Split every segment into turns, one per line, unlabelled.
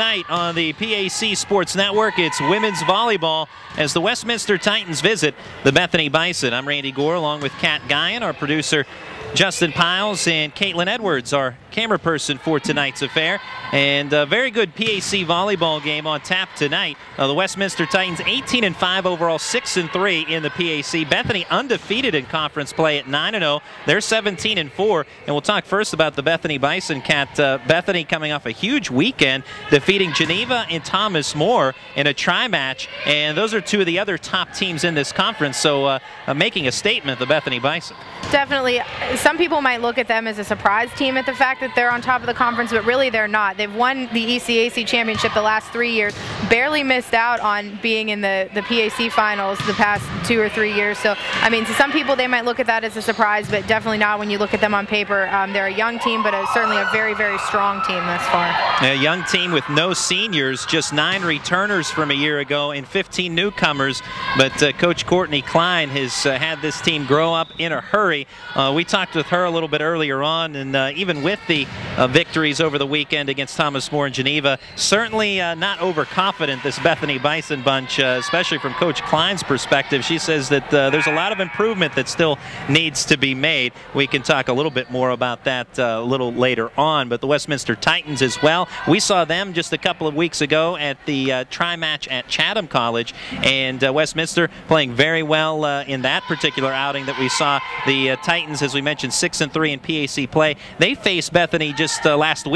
Tonight on the PAC Sports Network, it's women's volleyball as the Westminster Titans visit the Bethany Bison. I'm Randy Gore along with Kat Guyon, our producer Justin Piles, and Caitlin Edwards, our camera person for tonight's affair. And a very good PAC volleyball game on tap tonight. The Westminster Titans 18-5 overall, 6-3 in the PAC. Bethany undefeated in conference play at 9-0. They're 17-4. And we'll talk first about the Bethany Bison. Kat, Bethany coming off a huge weekend, defeating Geneva and Thomas More in a tri-match. And those are two of the other top teams in this conference. So making a statement, the Bethany Bison.
Definitely. Some people might look at them as a surprise team at the fact that they're on top of the conference, but really they're not. They've won the ECAC championship the last 3 years, barely missed out on being in the PAC finals the past 2 or 3 years. So, I mean, to some people they might look at that as a surprise, but definitely not when you look at them on paper. They're a young team, but certainly a very, very strong team thus far.
A young team with no seniors, just 9 returners from a year ago and 15 newcomers. But Coach Courtney Klein has had this team grow up in a hurry. We talked with her a little bit earlier on, and even with the victories over the weekend against Thomas More and Geneva, certainly not overconfident, this Bethany Bison bunch, especially from Coach Klein's perspective. She says that there's a lot of improvement that still needs to be made. We can talk a little bit more about that a little later on, but the Westminster Titans as well. We saw them just a couple of weeks ago at the tri-match at Chatham College, and Westminster playing very well in that particular outing that we saw. The Titans, as we mentioned, 6-3 in PAC play. They faced Bethany just last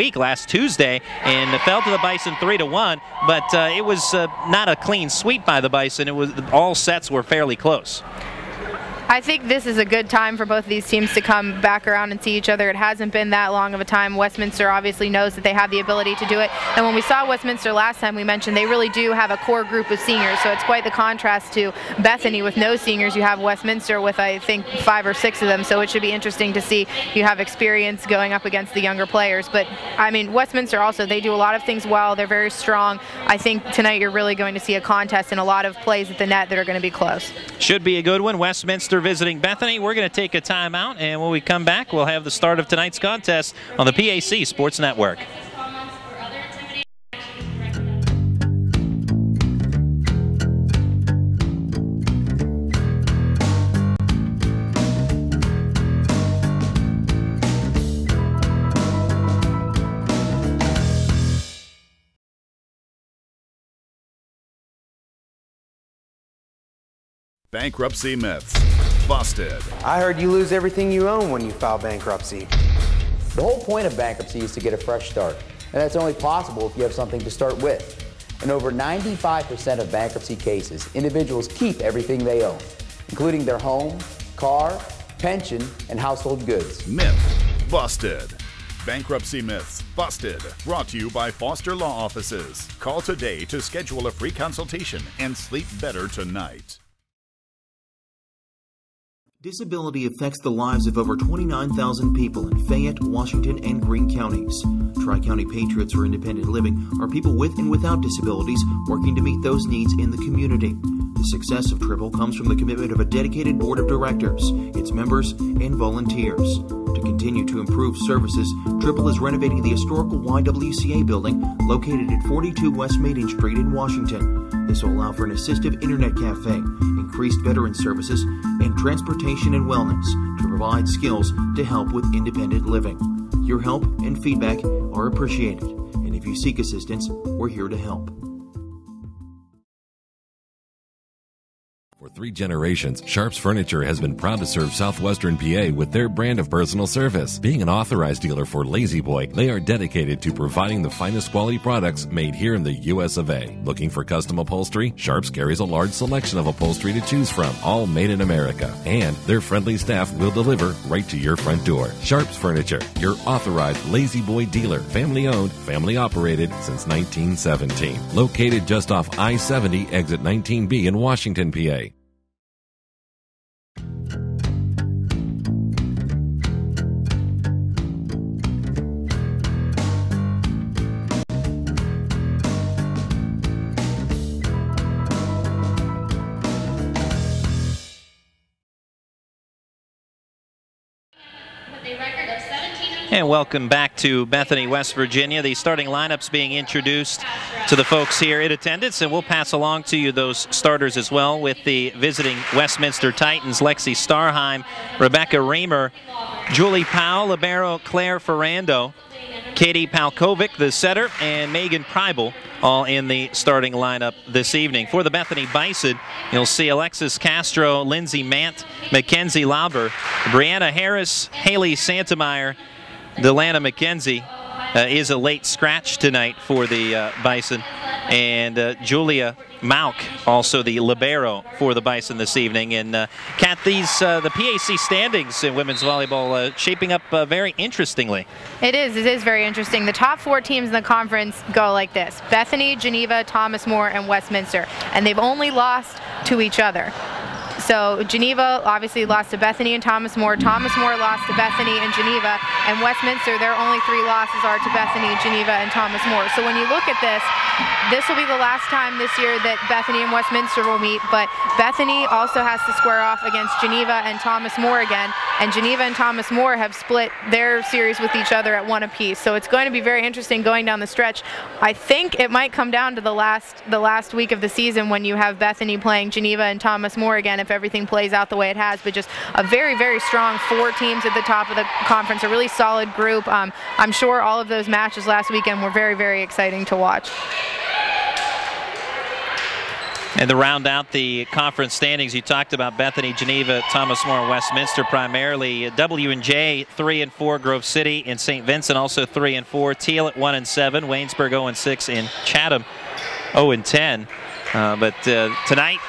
Tuesday, and fell to the Bison 3-1, but it was not a clean sweep by the Bison. It was all sets were fairly close.
I think this is a good time for both of these teams to come back around and see each other. It hasn't been that long of a time. Westminster obviously knows that they have the ability to do it. And when we saw Westminster last time, we mentioned they really do have a core group of seniors. So it's quite the contrast to Bethany with no seniors. You have Westminster with, I think, 5 or 6 of them. So it should be interesting to see you have experience going up against the younger players. But, I mean, Westminster also, they do a lot of things well. They're very strong. I think tonight you're really going to see a contest and a lot of plays at the net that are going to be close.
Should be a good one. Westminster visiting Bethany. We're going to take a timeout, and when we come back, we'll have the start of tonight's contest on the PAC Sports Network.
Bankruptcy myths. Busted.
I heard you lose everything you own when you file bankruptcy.
The whole point of bankruptcy is to get a fresh start, and that's only possible if you have something to start with. In over 95% of bankruptcy cases, individuals keep everything they own, including their home, car, pension, and household goods.
Myth busted. Bankruptcy myths busted. Brought to you by Foster Law Offices. Call today to schedule a free consultation and sleep better tonight.
Disability affects the lives of over 29,000 people in Fayette, Washington, and Greene counties. Tri-County Patriots for Independent Living are people with and without disabilities working to meet those needs in the community. The success of Triple comes from the commitment of a dedicated board of directors, its members, and volunteers. To continue to improve services, Triple is renovating the historical YWCA building located at 42 West Maiden Street in Washington. This will allow for an assistive internet cafe, increased veteran services, and transportation and wellness to provide skills to help with independent living. Your help and feedback are appreciated, and if you seek assistance, we're here to help.
For 3 generations, Sharps Furniture has been proud to serve southwestern PA with their brand of personal service. Being an authorized dealer for Lazy Boy, they are dedicated to providing the finest quality products made here in the US of A. Looking for custom upholstery? Sharps carries a large selection of upholstery to choose from, all made in America. And their friendly staff will deliver right to your front door. Sharps Furniture, your authorized Lazy Boy dealer. Family owned, family operated since 1917. Located just off I-70, exit 19B in Washington, PA.
And welcome back to Bethany, West Virginia. The starting lineups being introduced to the folks here in attendance, and we'll pass along to you those starters as well with the visiting Westminster Titans, Lexi Starheim, Rebecca Reamer, Julie Powell, libero Claire Ferrando, Katie Palkovic, the setter, and Megan Preibel, all in the starting lineup this evening. For the Bethany Bison, you'll see Alexis Castro, Lindsay Mant, Mackenzie Lauber, Brianna Harris, Haley Santameyer, Delana McKenzie is a late scratch tonight for the Bison, and Julia Mauk, also the libero for the Bison this evening. And Kat, the PAC standings in women's volleyball shaping up very interestingly.
It is very interesting. The top 4 teams in the conference go like this: Bethany, Geneva, Thomas More, and Westminster, and they've only lost to each other. So Geneva obviously lost to Bethany and Thomas More. Thomas More lost to Bethany and Geneva. And Westminster, their only 3 losses are to Bethany, Geneva, and Thomas More. So when you look at this will be the last time this year that Bethany and Westminster will meet. But Bethany also has to square off against Geneva and Thomas More again. And Geneva and Thomas More have split their series with each other at 1 apiece. So it's going to be very interesting going down the stretch. I think it might come down to the last week of the season when you have Bethany playing Geneva and Thomas More again, if everything plays out the way it has. But just a very, very strong 4 teams at the top of the conference, a really solid group. I'm sure all of those matches last weekend were very, very exciting to watch.
And to round out the conference standings, you talked about Bethany, Geneva, Thomas More, and Westminster primarily. W&J 3-4, Grove City and St. Vincent also 3-4. Teal at 1-7, Waynesburg 0-6, and Chatham 0-10. But tonight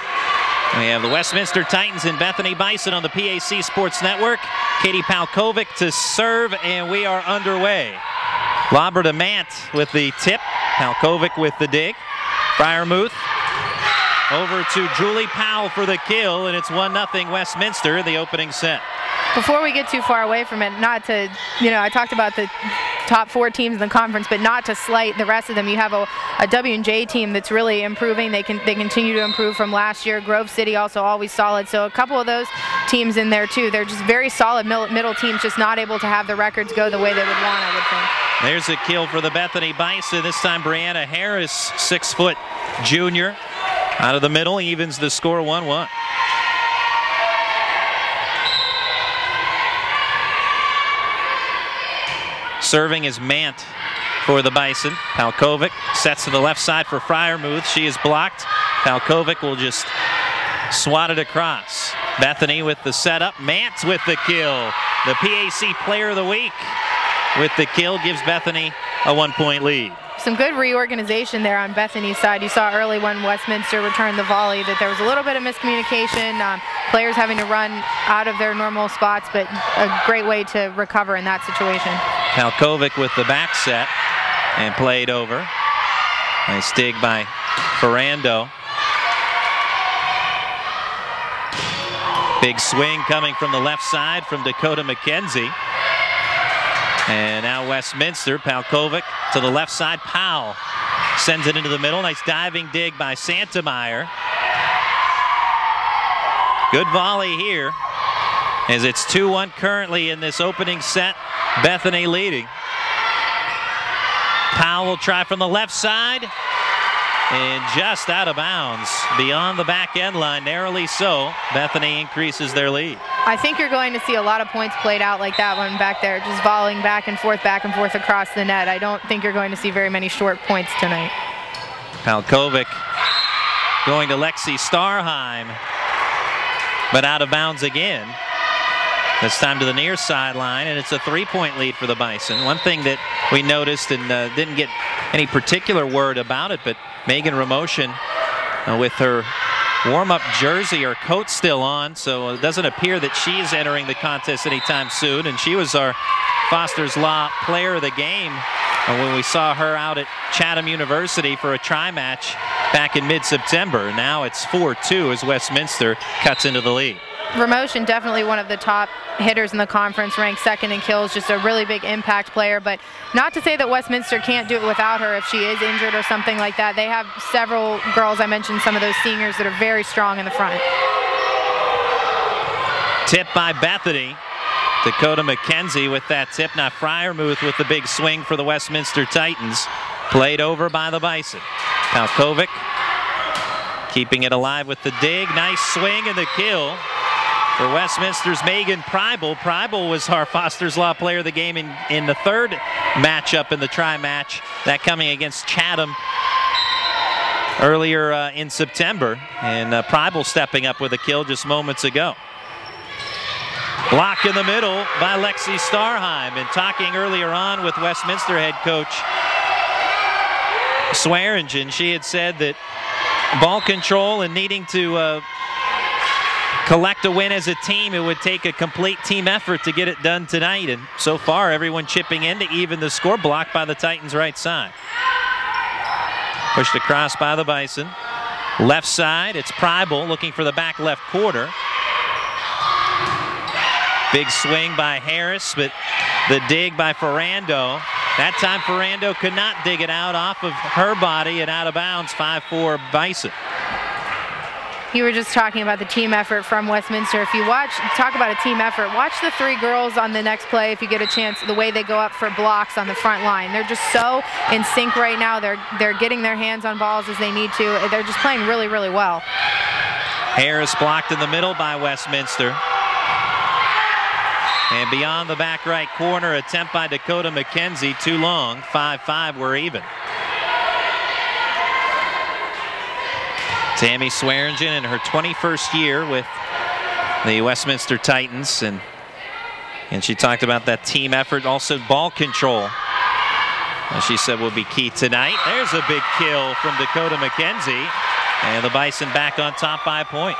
we have the Westminster Titans and Bethany Bison on the PAC Sports Network. Katie Palkovic to serve, and we are underway. Lauber to Mant with the tip, Palkovic with the dig. Fryermuth over to Julie Powell for the kill, and it's 1-0 Westminster in the opening set.
Before we get too far away from it, not to, I talked about the top 4 teams in the conference, but not to slight the rest of them. You have a W&J team that's really improving. They continue to improve from last year. Grove City also always solid. So a couple of those teams in there too. They're just very solid middle teams, just not able to have the records go the way they would want, I would think.
There's a kill for the Bethany Bison. This time Brianna Harris, 6-foot junior, out of the middle, evens the score 1-1. Serving is Mant for the Bison. Palkovic sets to the left side for Fryermuth. She is blocked. Palkovic will just swat it across. Bethany with the setup. Mant with the kill. The PAC Player of the Week with the kill gives Bethany a 1-point lead.
Some good reorganization there on Bethany's side. You saw early when Westminster returned the volley that there was a little bit of miscommunication, players having to run out of their normal spots, but a great way to recover in that situation.
Palkovic with the back set and played over. Nice dig by Ferrando. Big swing coming from the left side from Dakota McKenzie. And now Westminster, Palkovic to the left side. Powell sends it into the middle. Nice diving dig by Santameyer. Good volley here as it's 2-1 currently in this opening set. Bethany leading. Powell will try from the left side and just out of bounds beyond the back end line, narrowly so. Bethany increases their lead.
I think you're going to see a lot of points played out like that one back there, just volleying back and forth across the net. I don't think you're going to see very many short points tonight.
Palkovic going to Lexi Starheim, but out of bounds again. This time to the near sideline, and it's a 3-point lead for the Bison. One thing that we noticed and didn't get any particular word about it, but Megan Ramoshin with her warm-up jersey, her coat still on, so it doesn't appear that she's entering the contest anytime soon. And she was our Foster's Law Player of the Game when we saw her out at Chatham University for a tri-match back in mid-September. Now it's 4-2 as Westminster cuts into the lead.
Ramoshin, definitely one of the top hitters in the conference, ranked 2nd in kills, just a really big impact player. But not to say that Westminster can't do it without her if she is injured or something like that. They have several girls, I mentioned some of those seniors, that are very strong in the front.
Tip by Bethany. Dakota McKenzie with that tip. Now Fryermuth with the big swing for the Westminster Titans. Played over by the Bison. Palkovic keeping it alive with the dig. Nice swing and the kill for Westminster's Megan Preibel. Preibel was our Foster's Law Player of the Game in the third matchup in the tri-match. That coming against Chatham earlier in September. And Preibel stepping up with a kill just moments ago. Block in the middle by Lexi Starheim. And talking earlier on with Westminster head coach Swearingen, she had said that ball control and needing to collect a win as a team, it would take a complete team effort to get it done tonight. And so far, everyone chipping in to even the score. Blocked by the Titans' right side. Pushed across by the Bison. Left side, it's Preibel looking for the back left quarter. Big swing by Harris, but the dig by Ferrando. That time Ferrando could not dig it out off of her body and out of bounds. 5-4 Bison.
You were just talking about the team effort from Westminster. If you talk about a team effort, watch the three girls on the next play if you get a chance, the way they go up for blocks on the front line. They're just so in sync right now. They're getting their hands on balls as they need to. They're just playing really, really well.
Harris blocked in the middle by Westminster. And beyond the back right corner, attempt by Dakota McKenzie, too long. 5-5, we're even. Tammy Swearingen in her 21st year with the Westminster Titans, and she talked about that team effort, also ball control. As she said will be key tonight. There's a big kill from Dakota McKenzie, and the Bison back on top by a point.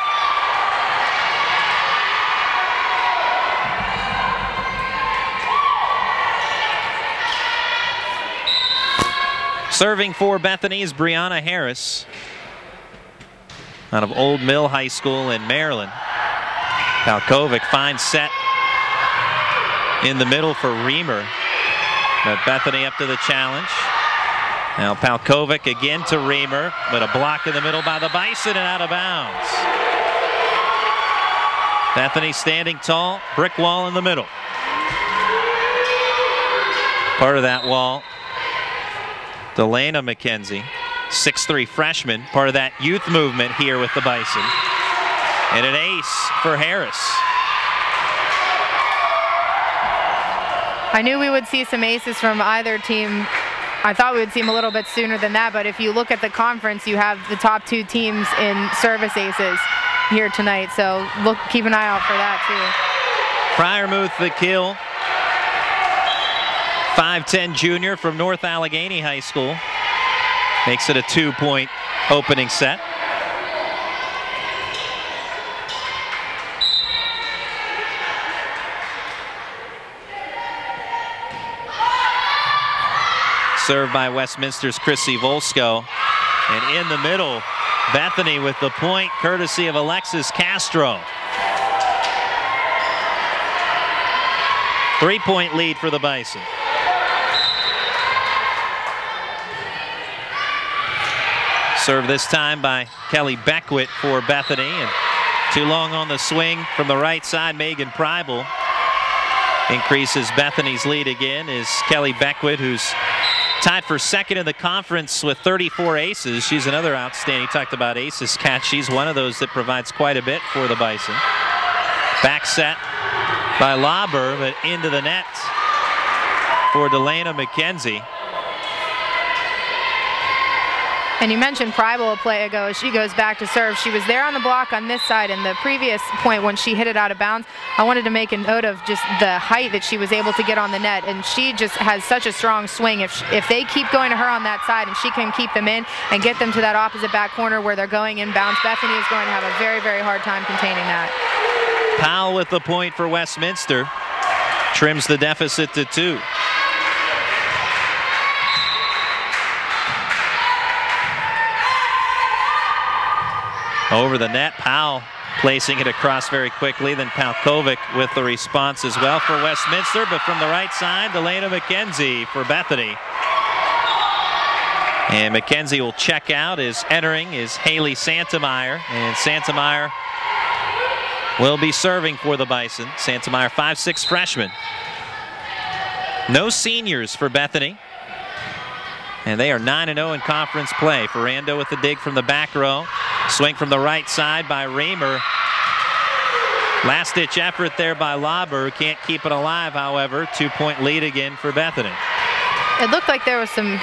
Serving for Bethany is Brianna Harris out of Old Mill High School in Maryland. Palkovic finds set in the middle for Reamer. But Bethany up to the challenge. Now Palkovic again to Reamer, but a block in the middle by the Bison and out of bounds. Bethany standing tall, brick wall in the middle. Part of that wall, Delana McKenzie, 6'3" freshman, part of that youth movement here with the Bison. And an ace for Harris.
I knew we would see some aces from either team. I thought we would see them a little bit sooner than that, but if you look at the conference, you have the top two teams in service aces here tonight, so keep an eye out for that too.
Fryermuth the kill. 5'10" junior from North Allegheny High School. Makes it a 2-point opening set. Served by Westminster's Chrissy Volsko. And in the middle, Bethany with the point, courtesy of Alexis Castro. 3-point lead for the Bison. Serve this time by Kelly Beckwith for Bethany, and too long on the swing from the right side. Megan Preibel increases Bethany's lead again. Is Kelly Beckwith, who's tied for second in the conference with 34 aces. She's another outstanding. You talked about aces catch. She's one of those that provides quite a bit for the Bison. Back set by Lauber, but into the net for Delana McKenzie.
And you mentioned Preibel a play ago. She goes back to serve. She was there on the block on this side, and the previous point when she hit it out of bounds, I wanted to make a note of just the height that she was able to get on the net, and she just has such a strong swing. If they keep going to her on that side and she can keep them in and get them to that opposite back corner where they're going inbounds, Bethany is going to have a very, very hard time containing that.
Powell with the point for Westminster. Trims the deficit to 2. Over the net, Powell placing it across very quickly. Then Palkovic with the response as well for Westminster, but from the right side, Delana McKenzie for Bethany. And McKenzie will check out. Is entering is Haley Santemeyer, and Santemeyer will be serving for the Bison. Santameyer, 5'6" freshman. No seniors for Bethany. And they are 9-0 in conference play. Ferrando with the dig from the back row. Swing from the right side by Reamer. Last-ditch effort there by Lauber. Can't keep it alive, however. 2-point lead again for Bethany.
It looked like there was some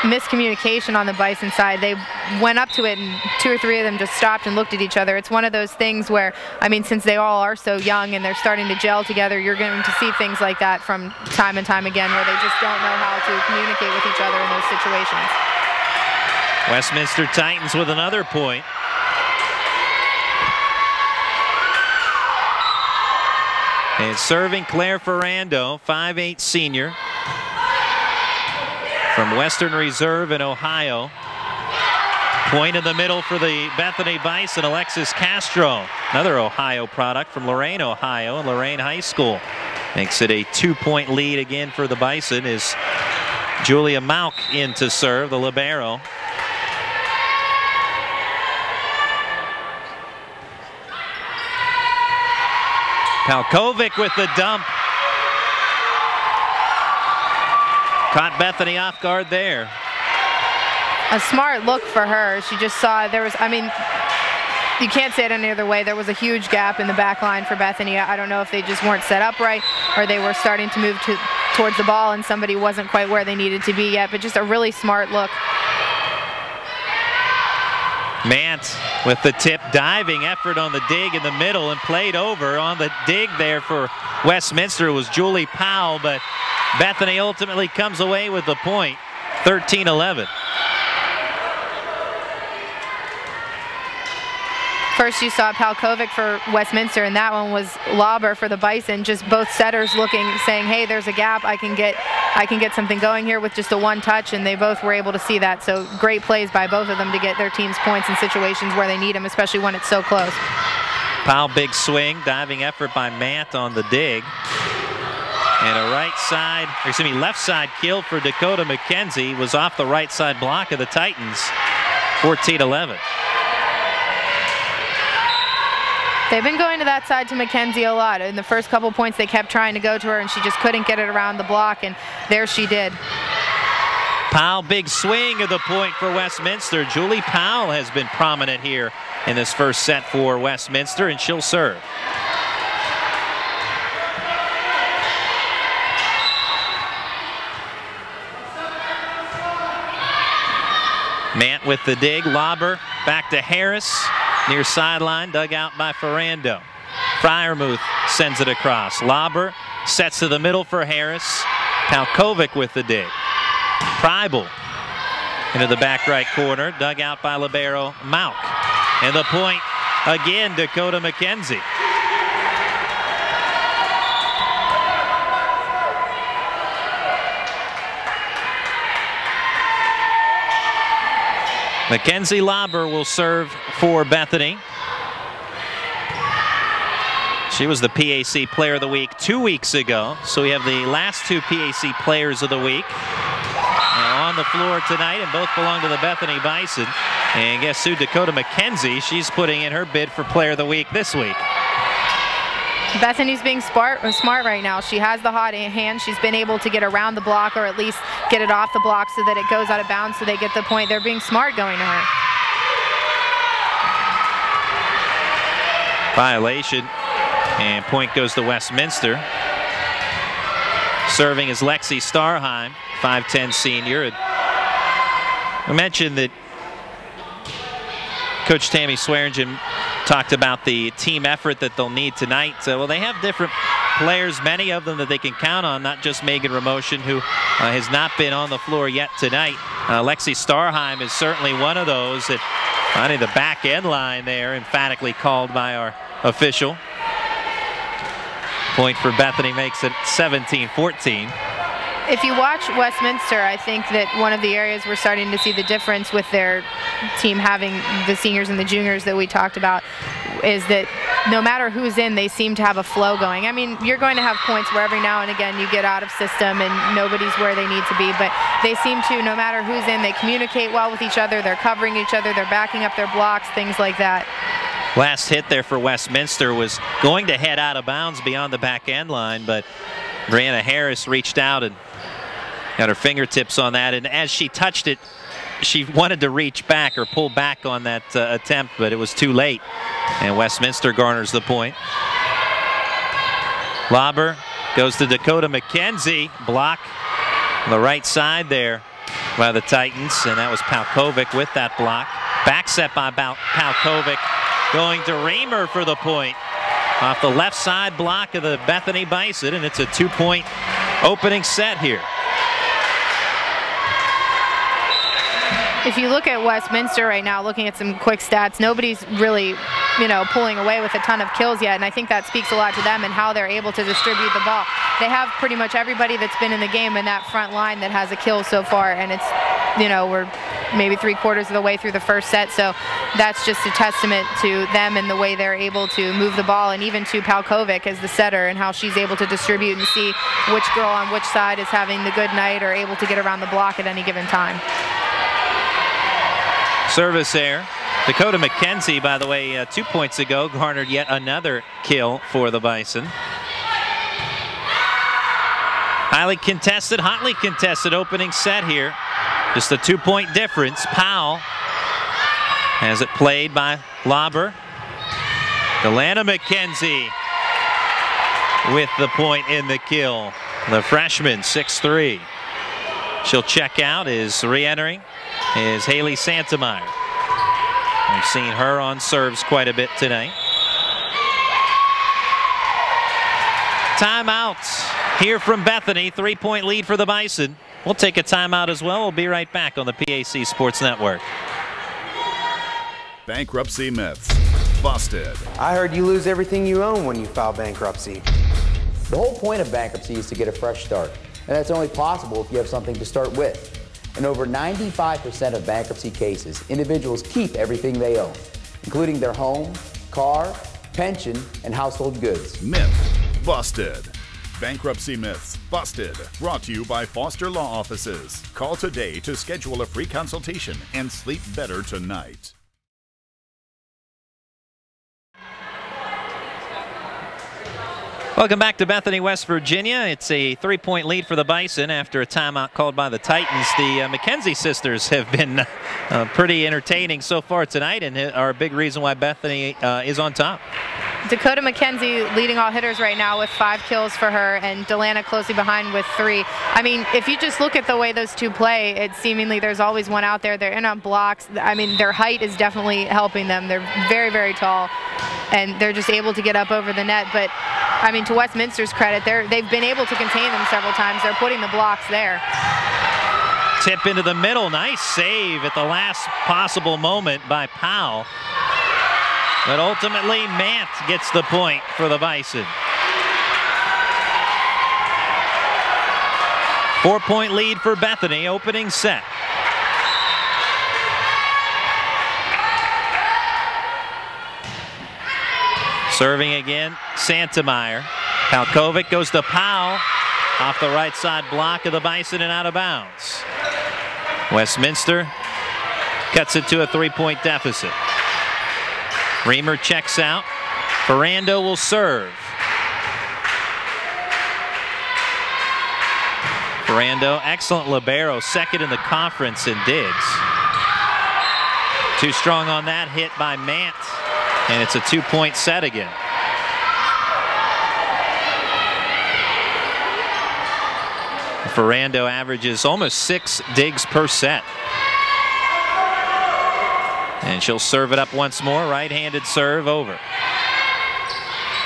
miscommunication on the Bison side. They went up to it and 2 or 3 of them just stopped and looked at each other. It's one of those things where, I mean, since they all are so young and they're starting to gel together, you're going to see things like that from time and time again where they just don't know how to communicate with each other in those situations.
Westminster Titans with another point. And serving Claire Ferrando, 5'8" senior from Western Reserve in Ohio. Point in the middle for the Bethany Bison, Alexis Castro, another Ohio product from Lorain, Ohio, and Lorain High School. Makes it a 2-point lead again for the Bison as Julia Mauk in to serve, the libero. Palkovic with the dump. Caught Bethany off guard there.
A smart look for her. She just saw there was, I mean, you can't say it any other way. There was a huge gap in the back line for Bethany. I don't know if they just weren't set up right or they were starting to move towards the ball and somebody wasn't quite where they needed to be yet, but just a really smart look.
Mant with the tip, diving effort on the dig in the middle and played over on the dig there for Westminster was Julie Powell, but Bethany ultimately comes away with the point, 13-11.
First you saw Palkovic for Westminster, and that one was Lauber for the Bison. Just both setters looking, saying, hey, there's a gap. I can get something going here with just a one touch, and they both were able to see that. So great plays by both of them to get their team's points in situations where they need them, especially when it's so close.
Powell, big swing, diving effort by Mant on the dig. And a left side kill for Dakota McKenzie was off the right side block of the Titans, 14-11.
They've been going to that side to McKenzie a lot. In the first couple points, they kept trying to go to her, and she just couldn't get it around the block, and there she did.
Powell, big swing of the point for Westminster. Julie Powell has been prominent here in this first set for Westminster, and she'll serve. Mant with the dig, Lauber back to Harris. Near sideline, dug out by Ferrando. Fryermuth sends it across. Lauber sets to the middle for Harris. Palkovic with the dig. Preibel into the back right corner, dug out by libero Mauk. And the point again, Dakota McKenzie. Mackenzie Lauber will serve for Bethany. She was the PAC Player of the Week 2 weeks ago, so we have the last 2 PAC Players of the Week on the floor tonight, and both belong to the Bethany Bison. And guess who? Dakota McKenzie. She's putting in her bid for Player of the Week this week.
Bethany's being smart right now. She has the hot hand. She's been able to get around the block or at least get it off the block so that it goes out of bounds so they get the point. They're being smart going to her.
Violation, and point goes to Westminster. Serving is Lexi Starheim, 5'10" senior. And I mentioned that Coach Tammy Swearingen talked about the team effort that they'll need tonight. Well, they have different players, many of them that they can count on, not just Megan Ramoshin, who has not been on the floor yet tonight. Lexi Starheim is certainly one of those that, I think the back end line there, emphatically called by our official. Point for Bethany makes it 17-14.
If you watch Westminster, I think that one of the areas we're starting to see the difference with their team having the seniors and the juniors that we talked about is that no matter who's in, they seem to have a flow going. I mean, you're going to have points where every now and again you get out of system and nobody's where they need to be, but they seem to, no matter who's in, they communicate well with each other, they're covering each other, they're backing up their blocks, things like that.
Last hit there for Westminster was going to head out of bounds beyond the back end line, but Brianna Harris reached out and got her fingertips on that, and as she touched it, she wanted to reach back or pull back on that attempt, but it was too late, and Westminster garners the point. Lobber goes to Dakota McKenzie. Block on the right side there by the Titans, and that was Palkovic with that block. Back set by Palkovic, going to Reamer for the point. Off the left side block of the Bethany Bison, and it's a 2-point opening set here.
If you look at Westminster right now, looking at some quick stats, nobody's really, pulling away with a ton of kills yet, and I think that speaks a lot to them and how they're able to distribute the ball. They have pretty much everybody that's been in the game in that front line that has a kill so far, and it's, we're maybe 3/4 of the way through the first set, so that's just a testament to them and the way they're able to move the ball, and even to Palkovic as the setter and how she's able to distribute and see which girl on which side is having the good night or able to get around the block at any given time.
Service there. Dakota McKenzie, by the way, 2 points ago, garnered yet another kill for the Bison. Highly contested, hotly contested opening set here. Just a 2-point difference. Powell has it played by Lobber. Delana McKenzie with the point in the kill. The freshman, 6'3". She'll check out. Is re-entering is Haley Santemeyer. We've seen her on serves quite a bit tonight. Timeout here from Bethany. 3-point lead for the Bison. We'll take a timeout as well. We'll be right back on the PAC Sports Network.
Bankruptcy myths busted.
I heard you lose everything you own when you file bankruptcy.
The whole point of bankruptcy is to get a fresh start, and that's only possible if you have something to start with. In over 95% of bankruptcy cases, individuals keep everything they own, including their home, car, pension, and household goods.
Myth busted. Bankruptcy myths busted. Brought to you by Foster Law Offices. Call today to schedule a free consultation and sleep better tonight.
Welcome back to Bethany, West Virginia. It's a 3-point lead for the Bison after a timeout called by the Titans. The McKenzie sisters have been pretty entertaining so far tonight and are a big reason why Bethany is on top.
Dakota McKenzie leading all hitters right now with 5 kills for her, and Delana closely behind with 3. I mean, if you just look at the way those two play, it seemingly there's always one out there. They're in on blocks. I mean, their height is definitely helping them. They're very, very tall, and they're just able to get up over the net. But, I mean, to Westminster's credit, they've been able to contain them several times. They're putting the blocks there.
Tip into the middle. Nice save at the last possible moment by Powell. But ultimately, Mant gets the point for the Bison. 4-point lead for Bethany, opening set. Serving again, Santemeyer. Palkovic goes to Powell. Off the right side block of the Bison and out of bounds. Westminster cuts it to a 3-point deficit. Reamer checks out. Ferrando will serve. Ferrando, excellent libero, second in the conference in digs. Too strong on that hit by Mant, and it's a 2-point set again. Ferrando averages almost 6 digs per set. And she'll serve it up once more. Right-handed serve over.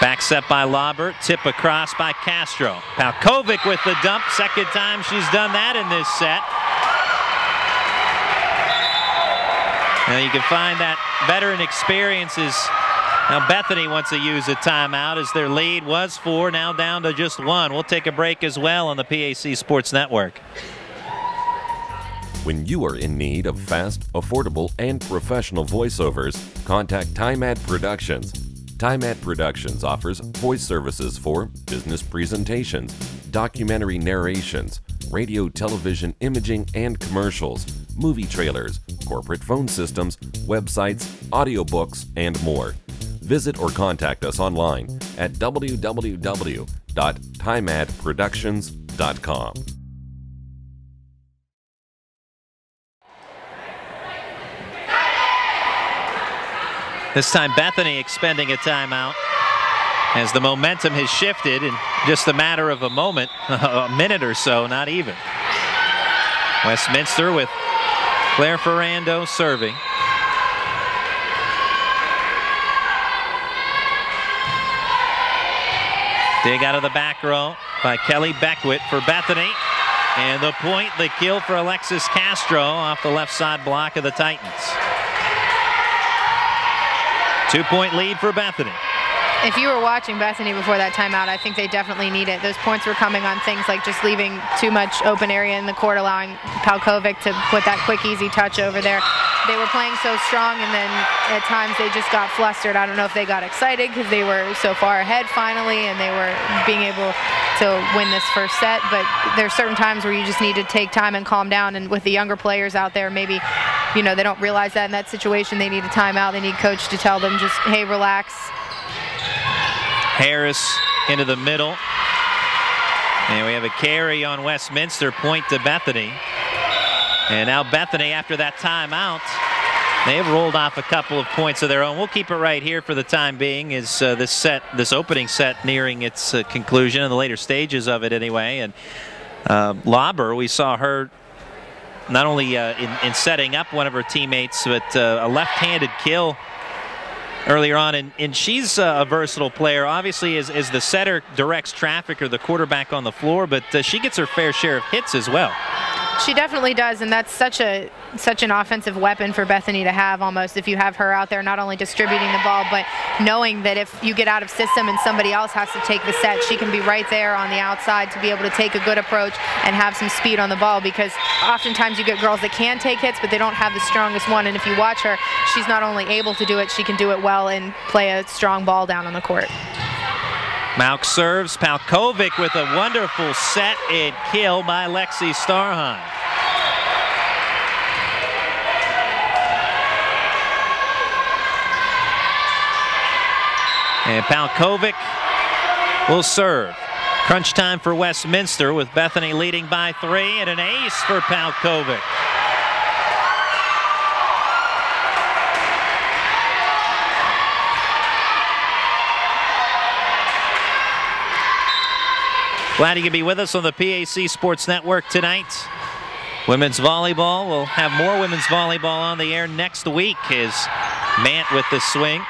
Back set by Lobber. Tip across by Castro. Palkovic with the dump. Second time she's done that in this set. Now you can find that veteran experience is now Bethany wants to use a timeout as their lead was 4, now down to just 1. We'll take a break as well on the PAC Sports Network.
When you are in need of fast, affordable, and professional voiceovers, contact TimeAd Productions. TimeAd Productions offers voice services for business presentations, documentary narrations, radio, television, imaging, and commercials, movie trailers, corporate phone systems, websites, audiobooks, and more. Visit or contact us online at www.timadproductions.com.
This time Bethany expending a timeout as the momentum has shifted in just a matter of a moment, a minute or so, not even. Westminster with Claire Ferrando serving. Dig out of the back row by Kelly Beckwith for Bethany. And the point, the kill for Alexis Castro off the left side block of the Titans. 2-point lead for Bethany.
If you were watching Bethany before that timeout, I think they definitely need it. Those points were coming on things like just leaving too much open area in the court, allowing Palkovic to put that quick, easy touch over there. They were playing so strong, and then at times they just got flustered. I don't know if they got excited because they were so far ahead finally, and they were being able to win this first set. But there are certain times where you just need to take time and calm down. And with the younger players out there, maybe, you know, they don't realize that in that situation. They need a timeout. They need coach to tell them just, hey, relax.
Harris into the middle. And we have a carry on Westminster, point to Bethany. And now Bethany, after that timeout, they have rolled off a couple of points of their own. We'll keep it right here for the time being as this opening set nearing its conclusion in the later stages of it anyway. And Lauber, we saw her not only in setting up one of her teammates, but a left-handed kill earlier on, and she's a versatile player. Obviously, as the setter directs traffic or the quarterback on the floor, but she gets her fair share of hits as well.
She definitely does, and that's such an offensive weapon for Bethany to have almost, if you have her out there not only distributing the ball, but knowing that if you get out of system and somebody else has to take the set, she can be right there on the outside to be able to take a good approach and have some speed on the ball, because oftentimes you get girls that can take hits, but they don't have the strongest one, and if you watch her, she's not only able to do it, she can do it well and play a strong ball down on the court.
Malk serves. Palkovic with a wonderful set and kill by Lexi Starheim. And Palkovic will serve. Crunch time for Westminster with Bethany leading by 3 and an ace for Palkovic. Glad you can be with us on the PAC Sports Network tonight. Women's volleyball. We'll have more women's volleyball on the air next week as Mant with the swing.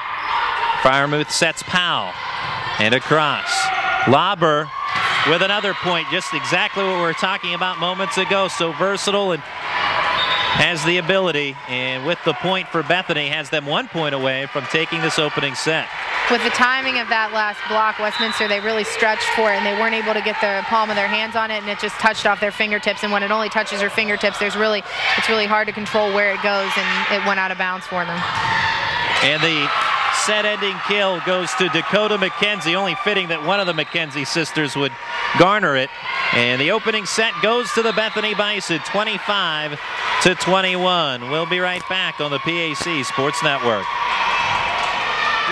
Firemuth sets Powell and across. Lauber with another point, just exactly what we were talking about moments ago. So versatile and has the ability, and with the point for Bethany, has them 1 point away from taking this opening set.
With the timing of that last block, Westminster, they really stretched for it, and they weren't able to get the palm of their hands on it, and it just touched off their fingertips. And when it only touches your fingertips, it's really hard to control where it goes, and it went out of bounds for them.
And the set-ending kill goes to Dakota McKenzie. Only fitting that one of the McKenzie sisters would garner it. And the opening set goes to the Bethany Bison, 25-21. We'll be right back on the PAC Sports Network.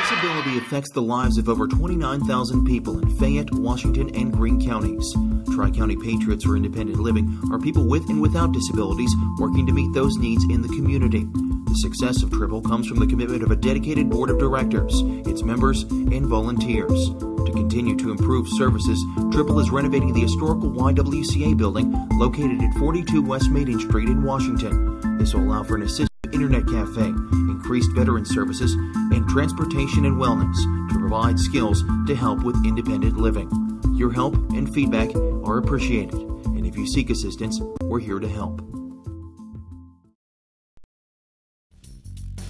Disability affects the lives of over 29,000 people in Fayette, Washington, and Greene counties. Tri-County Patriots for Independent Living are people with and without disabilities working to meet those needs in the community. The success of Triple comes from the commitment of a dedicated board of directors, its members, and volunteers. To continue to improve services, Triple is renovating the historical YWCA building located at 42 West Maiden Street in Washington. This will allow for an assistive internet cafe, increased veteran services, and transportation and wellness to provide skills to help with independent living. Your help and feedback are appreciated, and if you seek assistance, we're here to help.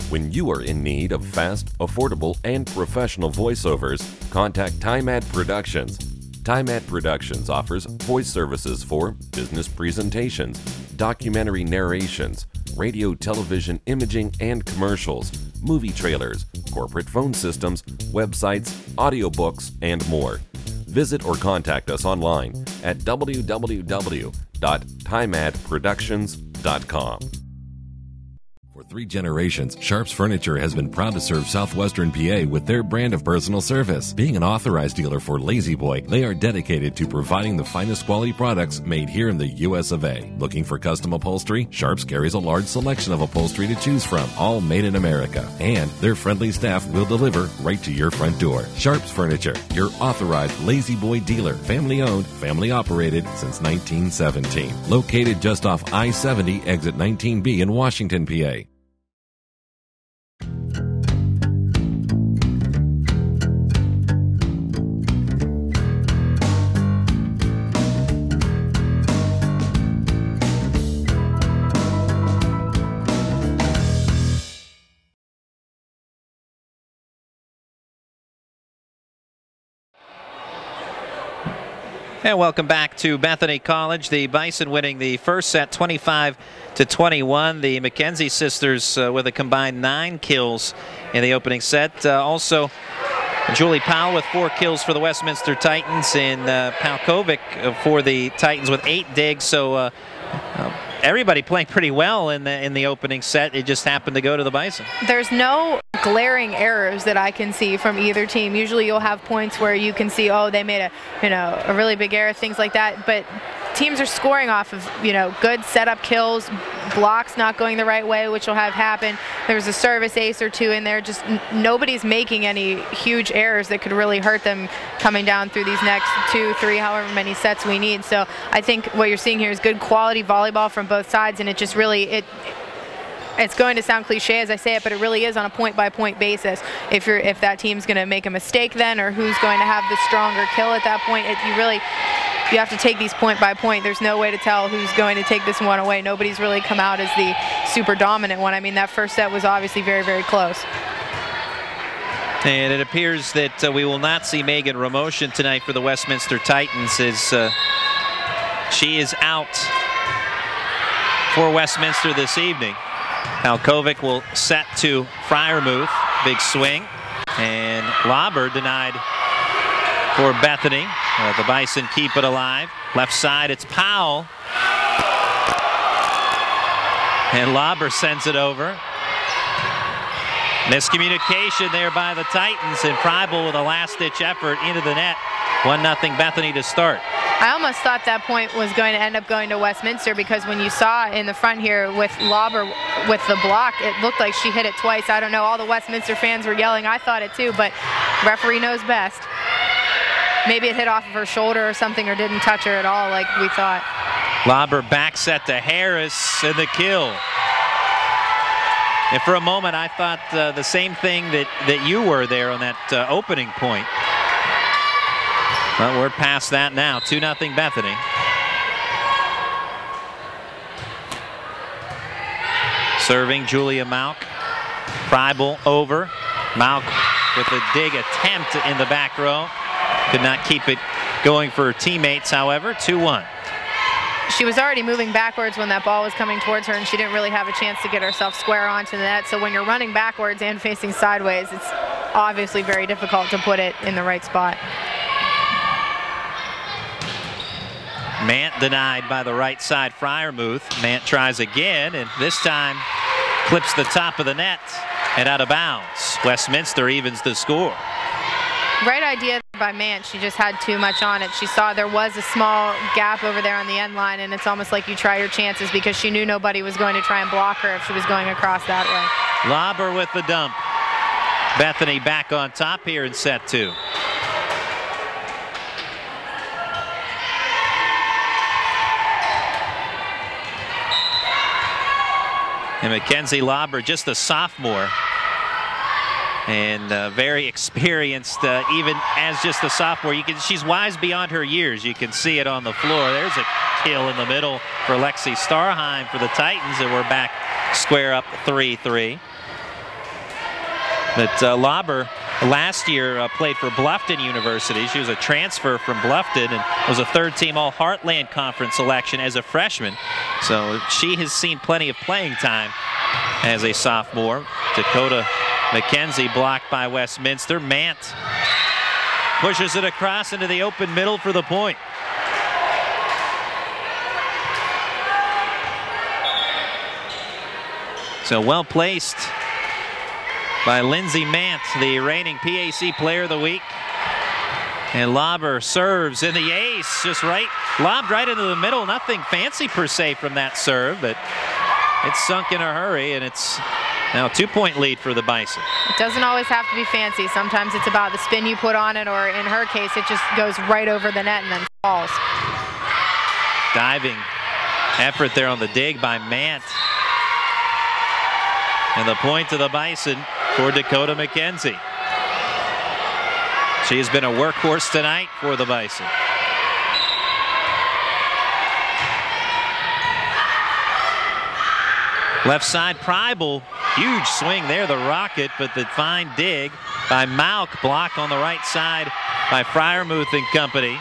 When you are in need of fast, affordable, and professional voiceovers, contact TimeAd Productions. TimeAd Productions offers voice services for business presentations, documentary narrations, radio, television, imaging, and commercials, movie trailers, corporate phone systems, websites, audiobooks, and more. Visit or contact us online at www.timadproductions.com. For 3 generations, Sharps Furniture has been proud to serve Southwestern PA with their brand of personal service. Being an authorized dealer for Lazy Boy, they are dedicated to providing the finest quality products made here in the US of A. Looking for custom upholstery? Sharps carries a large selection of upholstery to choose from, all made in America. And their friendly staff will deliver right to your front door. Sharps Furniture, your authorized Lazy Boy dealer. Family owned, family operated since 1917. Located just off I-70, exit 19B in Washington, PA.
And welcome back to Bethany College. The Bison winning the first set 25-21. The McKenzie sisters with a combined 9 kills in the opening set. Also, Julie Powell with 4 kills for the Westminster Titans, and Palkovic for the Titans with 8 digs. So everybody playing pretty well in the opening set. It just happened to go to the Bison.
There's no glaring errors that I can see from either team. Usually you'll have points where you can see, oh, they made a really big error, things like that. But teams are scoring off of, good setup kills, blocks not going the right way, which will have happen. There was a service ace or 2 in there. Just nobody's making any huge errors that could really hurt them coming down through these next 2, 3, however many sets we need. So I think what you're seeing here is good quality volleyball from both sides, and it just really, it's going to sound cliche as I say it, but it really is on a point-by-point basis. If that team's going to make a mistake then, or who's going to have the stronger kill at that point, you have to take these point by point. There's no way to tell who's going to take this one away. Nobody's really come out as the super dominant one. I mean, that first set was obviously very, very close.
And it appears that we will not see Megan Ramoshin tonight for the Westminster Titans, as she is out for Westminster this evening. Palkovic will set to Freiermuth. Big swing. And Lauber denied for Bethany. The Bison keep it alive. Left side, it's Powell. And Lauber sends it over. Miscommunication there by the Titans, and Preibel with a last-ditch effort into the net. 1-0 Bethany to start.
I almost thought that point was going to end up going to Westminster, because when you saw in the front here with Lauber with the block, it looked like she hit it twice. I don't know, all the Westminster fans were yelling. I thought it too, but referee knows best. Maybe it hit off of her shoulder or something, or didn't touch her at all like we thought.
Lauber back set to Harris, and the kill. And for a moment, I thought the same thing that you were there on that opening point. Well, we're past that now. 2-0 Bethany. Serving Julia Malk. Preibel over. Malk with a dig attempt in the back row. Could not keep it going for her teammates, however. 2-1.
She was already moving backwards when that ball was coming towards her, and she didn't really have a chance to get herself square onto the net. So when you're running backwards and facing sideways, it's obviously very difficult to put it in the right spot.
Mant denied by the right side, Freiermuth. Mant tries again, and this time clips the top of the net and out of bounds. Westminster evens the score.
Right idea by Mant. She just had too much on it. She saw there was a small gap over there on the end line, and it's almost like you try your chances, because she knew nobody was going to try and block her if she was going across that way.
Lauber with the dump. Bethany back on top here in set 2. And Mackenzie Lauber, just a sophomore, and very experienced, even as just a sophomore. She's wise beyond her years. You can see it on the floor. There's a kill in the middle for Lexi Starheim for the Titans, and we're back square up 3-3. But Lauber last year played for Bluffton University. She was a transfer from Bluffton and was a third-team All-Heartland Conference selection as a freshman. So she has seen plenty of playing time as a sophomore. Dakota McKenzie blocked by Westminster. Mant pushes it across into the open middle for the point. So well placed by Lindsay Mant, the reigning PAC Player of the Week. And Lauber serves in the ace, just right, lobbed right into the middle. Nothing fancy per se from that serve, but it's sunk in a hurry, and it's now a 2-point lead for the Bison.
It doesn't always have to be fancy. Sometimes it's about the spin you put on it, or in her case, it just goes right over the net and then falls.
Diving effort there on the dig by Mant. And the point to the Bison for Dakota McKenzie. She has been a workhorse tonight for the Bison. Left side, Preibel, huge swing there, the rocket, but the fine dig by Mauk, blocked on the right side by Freiermuth and company.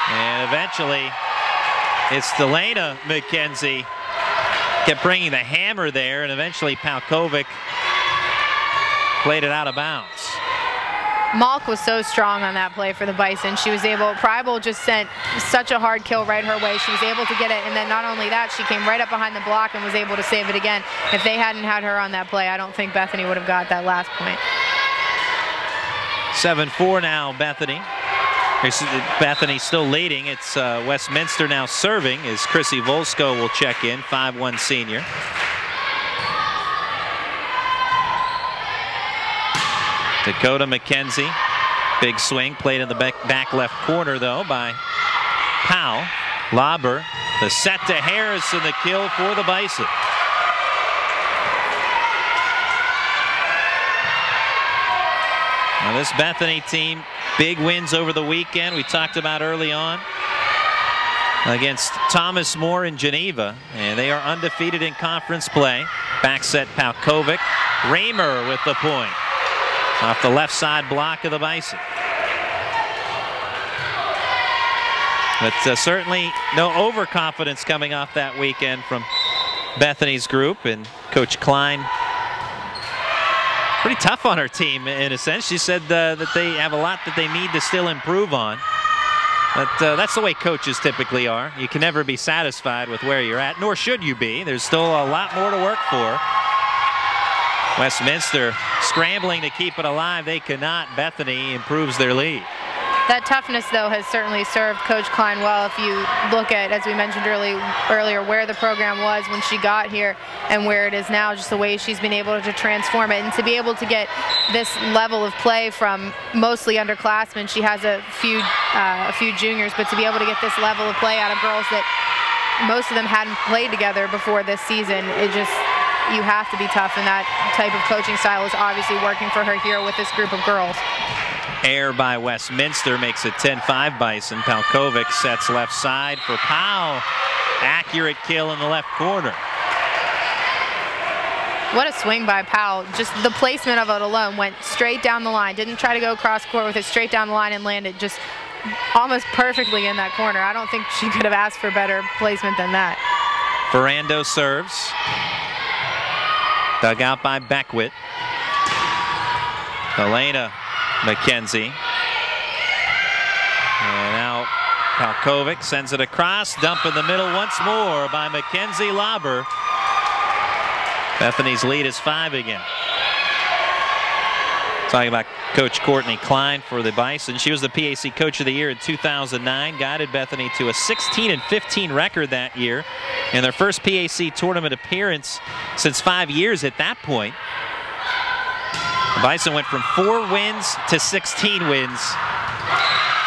And eventually, it's Delana McKenzie. Kept bringing the hammer there, and eventually Palkovic played it out of bounds.
Malk was so strong on that play for the Bison. She was able, Preibel just sent such a hard kill right her way. She was able to get it, and then not only that, she came right up behind the block and was able to save it again. If they hadn't had her on that play, I don't think Bethany would have got that last point.
7-4 now, Bethany. Bethany still leading. It's Westminster now serving as Chrissy Volsko will check in, 5'1" senior. Dakota McKenzie, big swing, played in the back left corner though by Powell. Lauber, the set to Harris, and the kill for the Bison. Now this Bethany team, big wins over the weekend. We talked about early on against Thomas More in Geneva, and they are undefeated in conference play. Back set Palkovic. Raymer with the point off the left side block of the Bison. But certainly no overconfidence coming off that weekend from Bethany's group, and Coach Klein pretty tough on her team in a sense. She said that they have a lot that they need to still improve on. But that's the way coaches typically are. You can never be satisfied with where you're at, nor should you be. There's still a lot more to work for. Westminster scrambling to keep it alive. They cannot. Bethany improves their lead.
That toughness, though, has certainly served Coach Klein well. If you look at, as we mentioned earlier, where the program was when she got here and where it is now, just the way she's been able to transform it. And to be able to get this level of play from mostly underclassmen, she has a few juniors, but to be able to get this level of play out of girls that most of them hadn't played together before this season, it just, you have to be tough, and that type of coaching style is obviously working for her here with this group of girls.
Air by Westminster makes it 10-5 Bison. Palkovic sets left side for Powell. Accurate kill in the left corner.
What a swing by Powell. Just the placement of it alone went straight down the line. Didn't try to go cross court with it, straight down the line and landed just almost perfectly in that corner. I don't think she could have asked for better placement than that.
Ferrando serves. Dug out by Beckwith. Elena McKenzie. And now Palkovic sends it across. Dump in the middle once more by Mackenzie Lauber. Bethany's lead is 5 again. Talking about Coach Courtney Klein for the Bison. She was the PAC Coach of the Year in 2009. Guided Bethany to a 16-15 record that year in their first PAC tournament appearance since 5 years at that point. The Bison went from 4 wins to 16 wins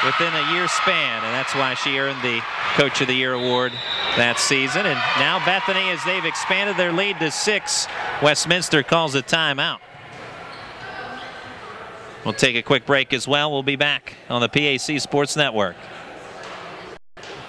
within a year span, and that's why she earned the Coach of the Year award that season. And now Bethany, as they've expanded their lead to 6, Westminster calls a timeout. We'll take a quick break as well. We'll be back on the PAC Sports Network.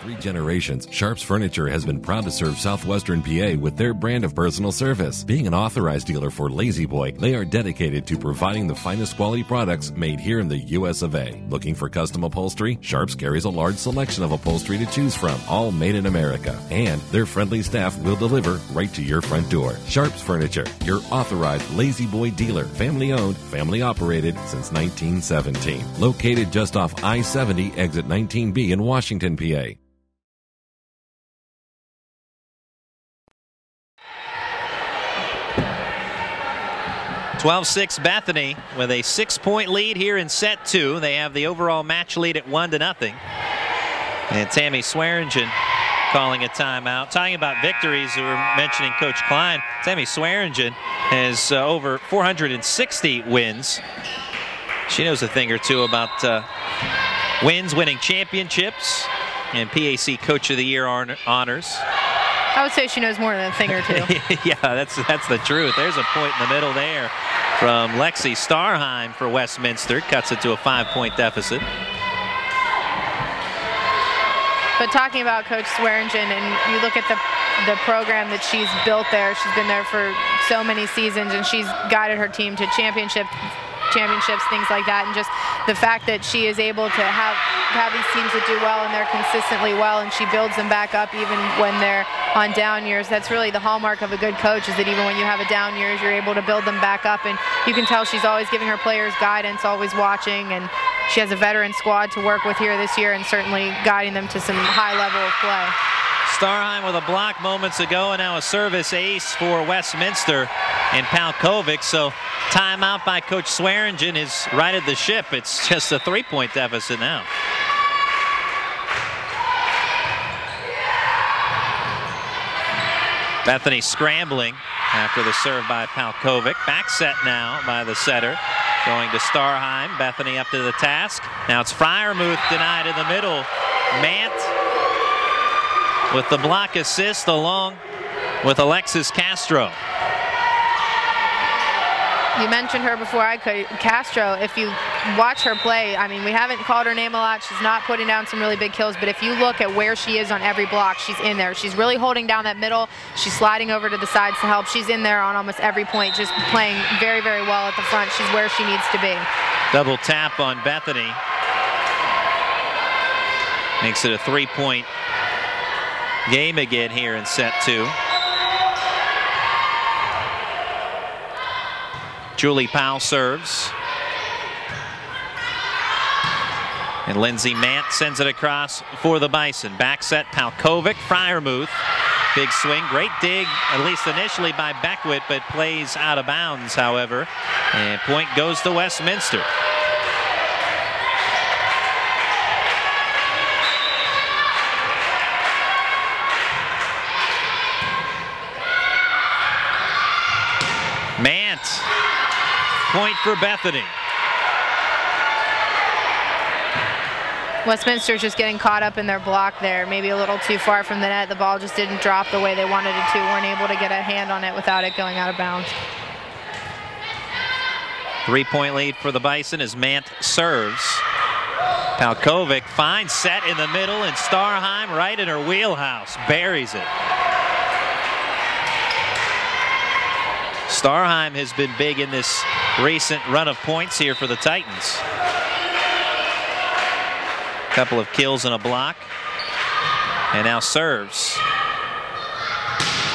3 generations, Sharps Furniture has been proud to serve Southwestern PA with their brand of personal service. Being an authorized dealer for Lazy Boy, they are dedicated to providing the finest quality products made here in the US of A. Looking for custom upholstery? Sharps carries a large selection of upholstery to choose from, all made in America. And their friendly staff will deliver right to your front door. Sharps Furniture, your authorized Lazy Boy dealer. Family owned, family operated since 1917. Located just off I-70, exit 19B in Washington, PA.
12-6 Bethany with a 6-point lead here in set 2. They have the overall match lead at 1-0. And Tammy Swearingen calling a timeout. Talking about victories, we were mentioning Coach Klein. Tammy Swearingen has over 460 wins. She knows a thing or two about wins, winning championships, and PAC Coach of the Year honors.
I would say she knows more than a thing or two.
Yeah, that's the truth. There's a point in the middle there from Lexi Starheim for Westminster. Cuts it to a 5-point deficit.
But talking about Coach Swearingen, and you look at the program that she's built there, she's been there for so many seasons, and she's guided her team to championships, things like that, and just the fact that she is able to have these teams that do well and they're consistently well, and she builds them back up even when they're on down years. That's really the hallmark of a good coach, is that even when you have a down years, you're able to build them back up, and you can tell she's always giving her players guidance, always watching, and she has a veteran squad to work with here this year and certainly guiding them to some high level of play.
Starheim with a block moments ago, and now a service ace for Westminster and Palkovic. So timeout by Coach Swearingen is righted the ship. It's just a 3-point deficit now. Bethany scrambling after the serve by Palkovic. Back set now by the setter. Going to Starheim. Bethany up to the task. Now it's Fryermuth denied in the middle. Mant with the block assist along with Alexis Castro.
You mentioned her before I could. Castro, if you watch her play, I mean, we haven't called her name a lot. She's not putting down some really big kills, but if you look at where she is on every block, she's in there. She's really holding down that middle. She's sliding over to the sides to help. She's in there on almost every point, just playing very, very well at the front. She's where she needs to be.
Double tap on Bethany. Makes it a 3-point game again here in set 2. Julie Powell serves. And Lindsay Mant sends it across for the Bison. Back set, Palkovic, Fryermuth. Big swing, great dig, at least initially by Beckwith, but plays out of bounds, however. And point goes to Westminster. Mant. Point for Bethany.
Westminster's just getting caught up in their block there, maybe a little too far from the net. The ball just didn't drop the way they wanted it to, weren't able to get a hand on it without it going out of bounds.
3-point lead for the Bison as Mant serves. Palkovic finds set in the middle, and Starheim right in her wheelhouse, buries it. Starheim has been big in this recent run of points here for the Titans. Couple of kills and a block. And now serves.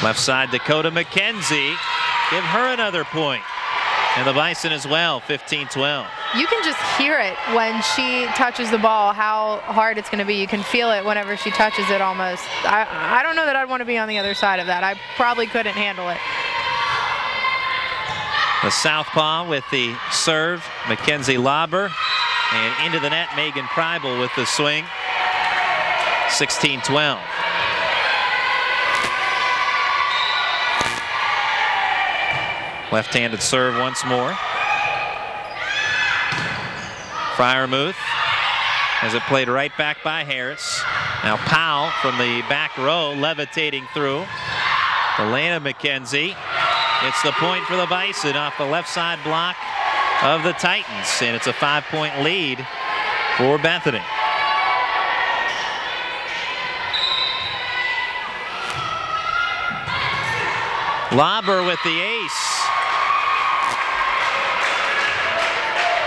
Left side, Dakota McKenzie. Give her another point. And the Bison as well, 15-12.
You can just hear it when she touches the ball, how hard it's going to be. You can feel it whenever she touches it almost. I don't know that I'd want to be on the other side of that. I probably couldn't handle it.
The southpaw with the serve, Mackenzie Lauber, and into the net, Megan Preibel with the swing, 16-12. Left-handed serve once more. Fryermuth has it played right back by Harris. Now Powell from the back row, levitating through. Elena McKenzie. It's the point for the Bison off the left side block of the Titans, and it's a 5-point lead for Bethany. Lauber with the ace.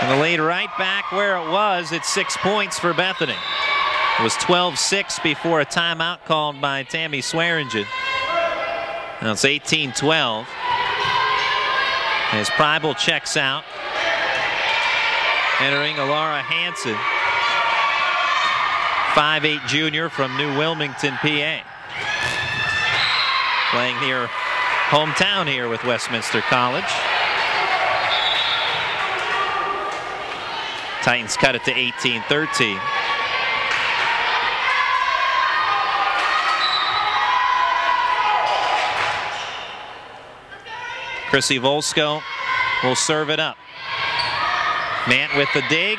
And the lead right back where it was. It's 6 points for Bethany. It was 12-6 before a timeout called by Tammy Swearingen. Now it's 18-12. As Preibel checks out, entering Alara Hansen, 5'8" junior from New Wilmington, PA. Playing here, hometown here with Westminster College. Titans cut it to 18-13. Chrissy Volsko will serve it up. Mant with the dig.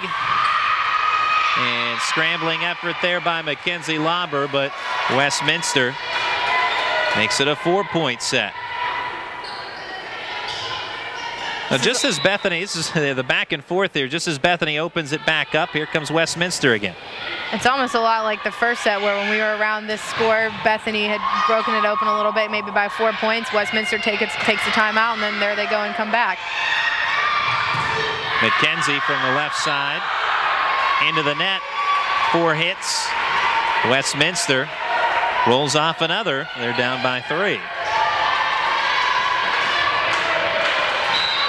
And scrambling effort there by Mackenzie Lauber, but Westminster makes it a 4-point set. Now, just as Bethany, this is the back and forth here, just as Bethany opens it back up, here comes Westminster again.
It's almost a lot like the first set where when we were around this score, Bethany had broken it open a little bit, maybe by 4 points. Westminster takes the timeout, and then there they go and come back.
McKenzie from the left side into the net. 4 hits. Westminster rolls off another. They're down by 3.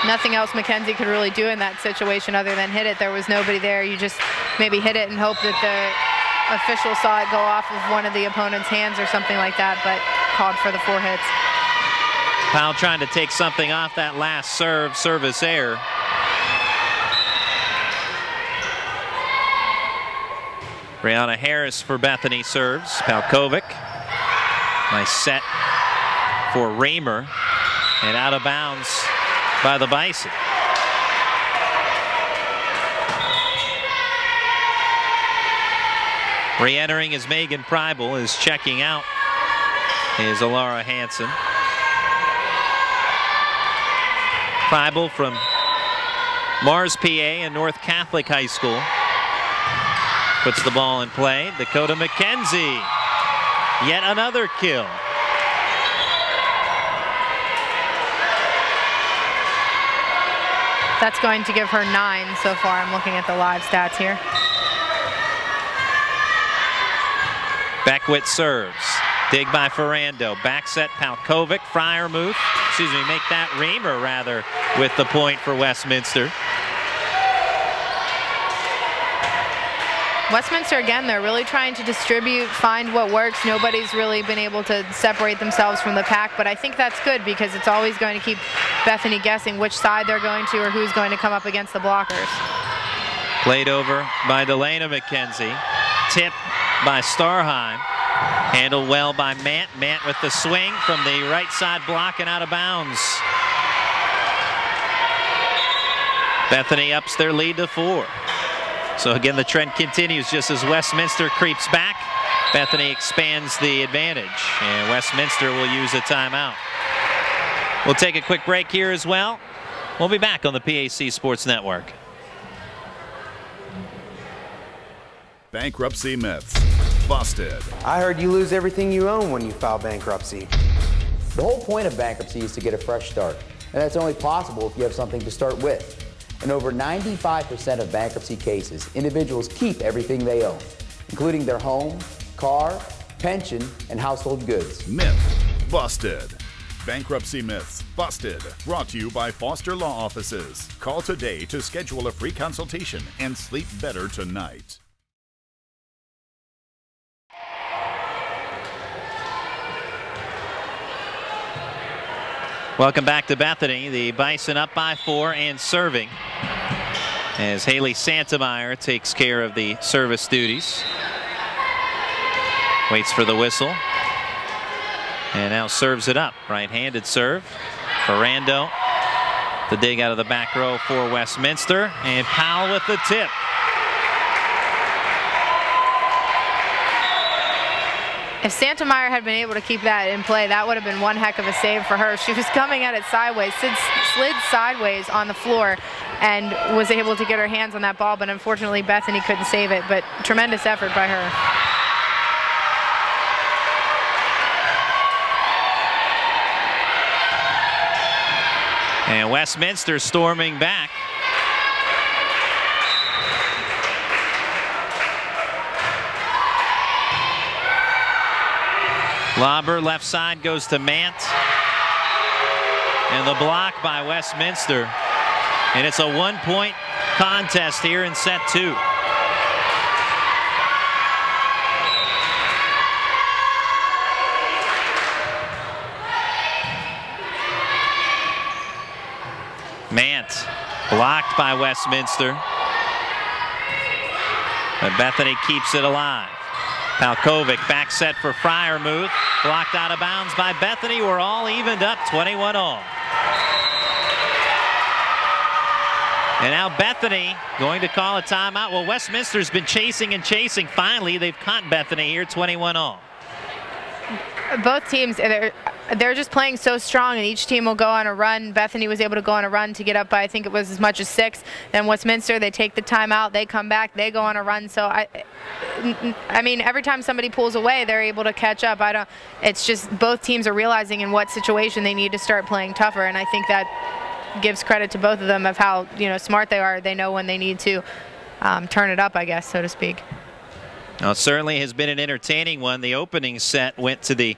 Nothing else Mackenzie could really do in that situation other than hit it. There was nobody there. You just maybe hit it and hope that the official saw it go off of one of the opponent's hands or something like that, but called for the 4 hits.
Powell trying to take something off that last service error. Brianna Harris for Bethany serves. Palkovic. Nice set for Raymer. And out of bounds by the Bison. Re-entering is Megan Preibel. Is checking out is Alara Hansen. Preibel from Mars, PA and North Catholic High School. Puts the ball in play. Dakota McKenzie. Yet another kill.
That's going to give her 9 so far. I'm looking at the live stats here.
Beckwith serves. Dig by Ferrando. Back set Palkovic. Freiermuth. Excuse me, make that Raymer rather with the point for Westminster.
Westminster, again, they're really trying to distribute, find what works. Nobody's really been able to separate themselves from the pack, but I think that's good because it's always going to keep Bethany guessing which side they're going to or who's going to come up against the blockers.
Played over by Delana McKenzie. Tip by Starheim. Handled well by Mant. Mant with the swing from the right side block and out of bounds. Bethany ups their lead to 4. So again, the trend continues just as Westminster creeps back. Bethany expands the advantage, and Westminster will use a timeout. We'll take a quick break here as well. We'll be back on the PAC Sports Network.
Bankruptcy myths busted.
I heard you lose everything you own when you file bankruptcy.
The whole point of bankruptcy is to get a fresh start, and that's only possible if you have something to start with. In over 95% of bankruptcy cases, individuals keep everything they own, including their home, car, pension, and household goods.
Myth busted. Bankruptcy myths busted. Brought to you by Foster Law Offices. Call today to schedule a free consultation and sleep better tonight.
Welcome back to Bethany. The Bison up by 4 and serving as Haley Santemeyer takes care of the service duties. Waits for the whistle and now serves it up. Right-handed serve. Ferrando. The dig out of the back row for Westminster, and Powell with the tip.
If Santemeyer had been able to keep that in play, that would have been one heck of a save for her. She was coming at it sideways, slid sideways on the floor, and was able to get her hands on that ball, but unfortunately Bethany couldn't save it, but tremendous effort by her.
And Westminster storming back. Lauber left side goes to Mant. And the block by Westminster. And it's a 1-point contest here in set 2. Mant blocked by Westminster. But Bethany keeps it alive. Palkovic back set for Fryermuth. Blocked out of bounds by Bethany. We're all evened up, 21 all. And now Bethany going to call a timeout. Well, Westminster's been chasing and chasing. Finally, they've caught Bethany here, 21 all.
Both teams, they're just playing so strong, and each team will go on a run. Bethany was able to go on a run to get up by, I think it was as much as 6. Then Westminster, they take the timeout, they come back, they go on a run. So I mean, every time somebody pulls away, they're able to catch up. It's just both teams are realizing in what situation they need to start playing tougher, and I think that gives credit to both of them of how smart they are. They know when they need to turn it up, I guess, so to speak.
Well, it certainly has been an entertaining one. The opening set went to the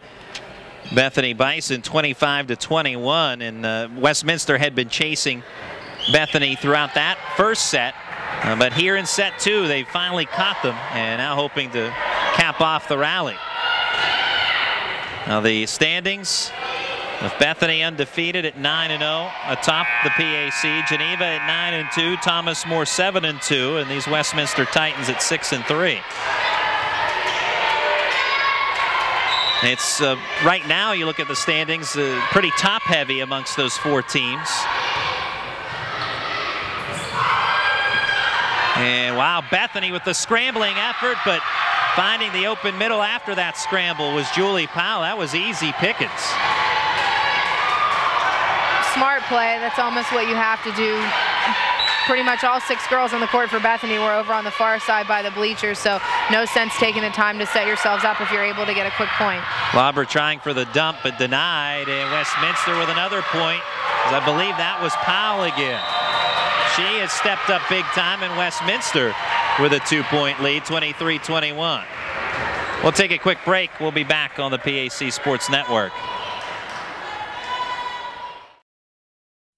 Bethany Bison 25-21, and Westminster had been chasing Bethany throughout that first set. But here in set 2, they finally caught them, and now hoping to cap off the rally. Now the standings, with Bethany undefeated at 9-0, atop the PAC. Geneva at 9-2, Thomas More 7-2, and these Westminster Titans at 6-3. It's right now, you look at the standings, pretty top-heavy amongst those 4 teams. And wow, Bethany with the scrambling effort, but finding the open middle after that scramble was Julie Powell. That was easy pickings.
Smart play. That's almost what you have to do. Pretty much all 6 girls on the court for Bethany were over on the far side by the bleachers, so no sense taking the time to set yourselves up if you're able to get a quick point.
Lauber trying for the dump, but denied, and Westminster with another point, as I believe that was Powell again. She has stepped up big time, in Westminster with a 2-point lead, 23-21. We'll take a quick break. We'll be back on the PAC Sports Network.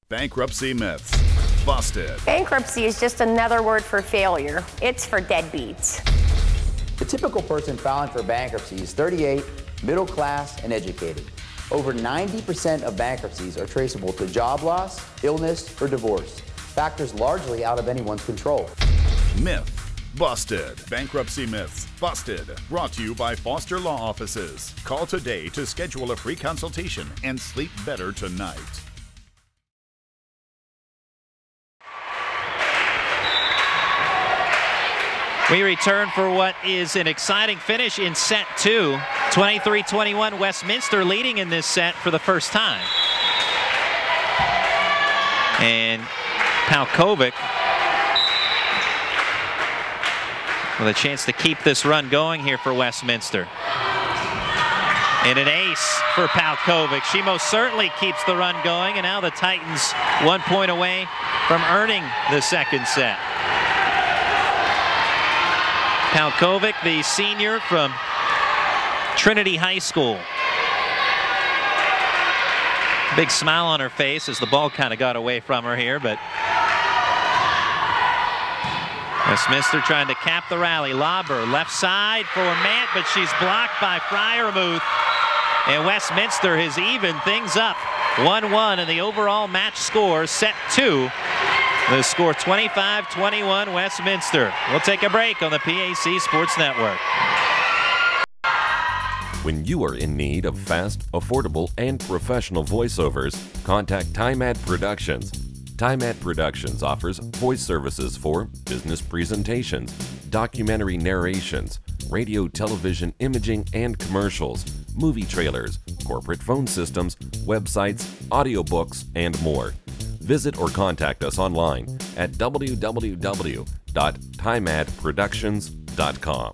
Bankruptcy myths busted.
Bankruptcy is just another word for failure. It's for deadbeats.
The typical person filing for bankruptcy is 38, middle class, and educated. Over 90% of bankruptcies are traceable to job loss, illness, or divorce, factors largely out of anyone's control.
Myth busted. Bankruptcy myths busted. Brought to you by Foster Law Offices. Call today to schedule a free consultation and sleep better tonight.
We return for what is an exciting finish in set 2. 23-21, Westminster leading in this set for the first time. And Palkovic with a chance to keep this run going here for Westminster. And an ace for Palkovic. She most certainly keeps the run going, and now the Titans 1 point away from earning the second set. Palkovic, the senior from Trinity High School. Big smile on her face as the ball kind of got away from her here, but Westminster trying to cap the rally. Lauber, left side for Mant, but she's blocked by Fryermuth. And Westminster has evened things up. 1-1 in the overall match score, set 2. The score 25-21 Westminster. We'll take a break on the PAC Sports Network.
When you are in need of fast, affordable, and professional voiceovers, contact TimeAd Productions. TimeAd Productions offers voice services for business presentations, documentary narrations, radio, television, imaging, and commercials, movie trailers, corporate phone systems, websites, audiobooks, and more. Visit or contact us online at www.timeadproductions.com.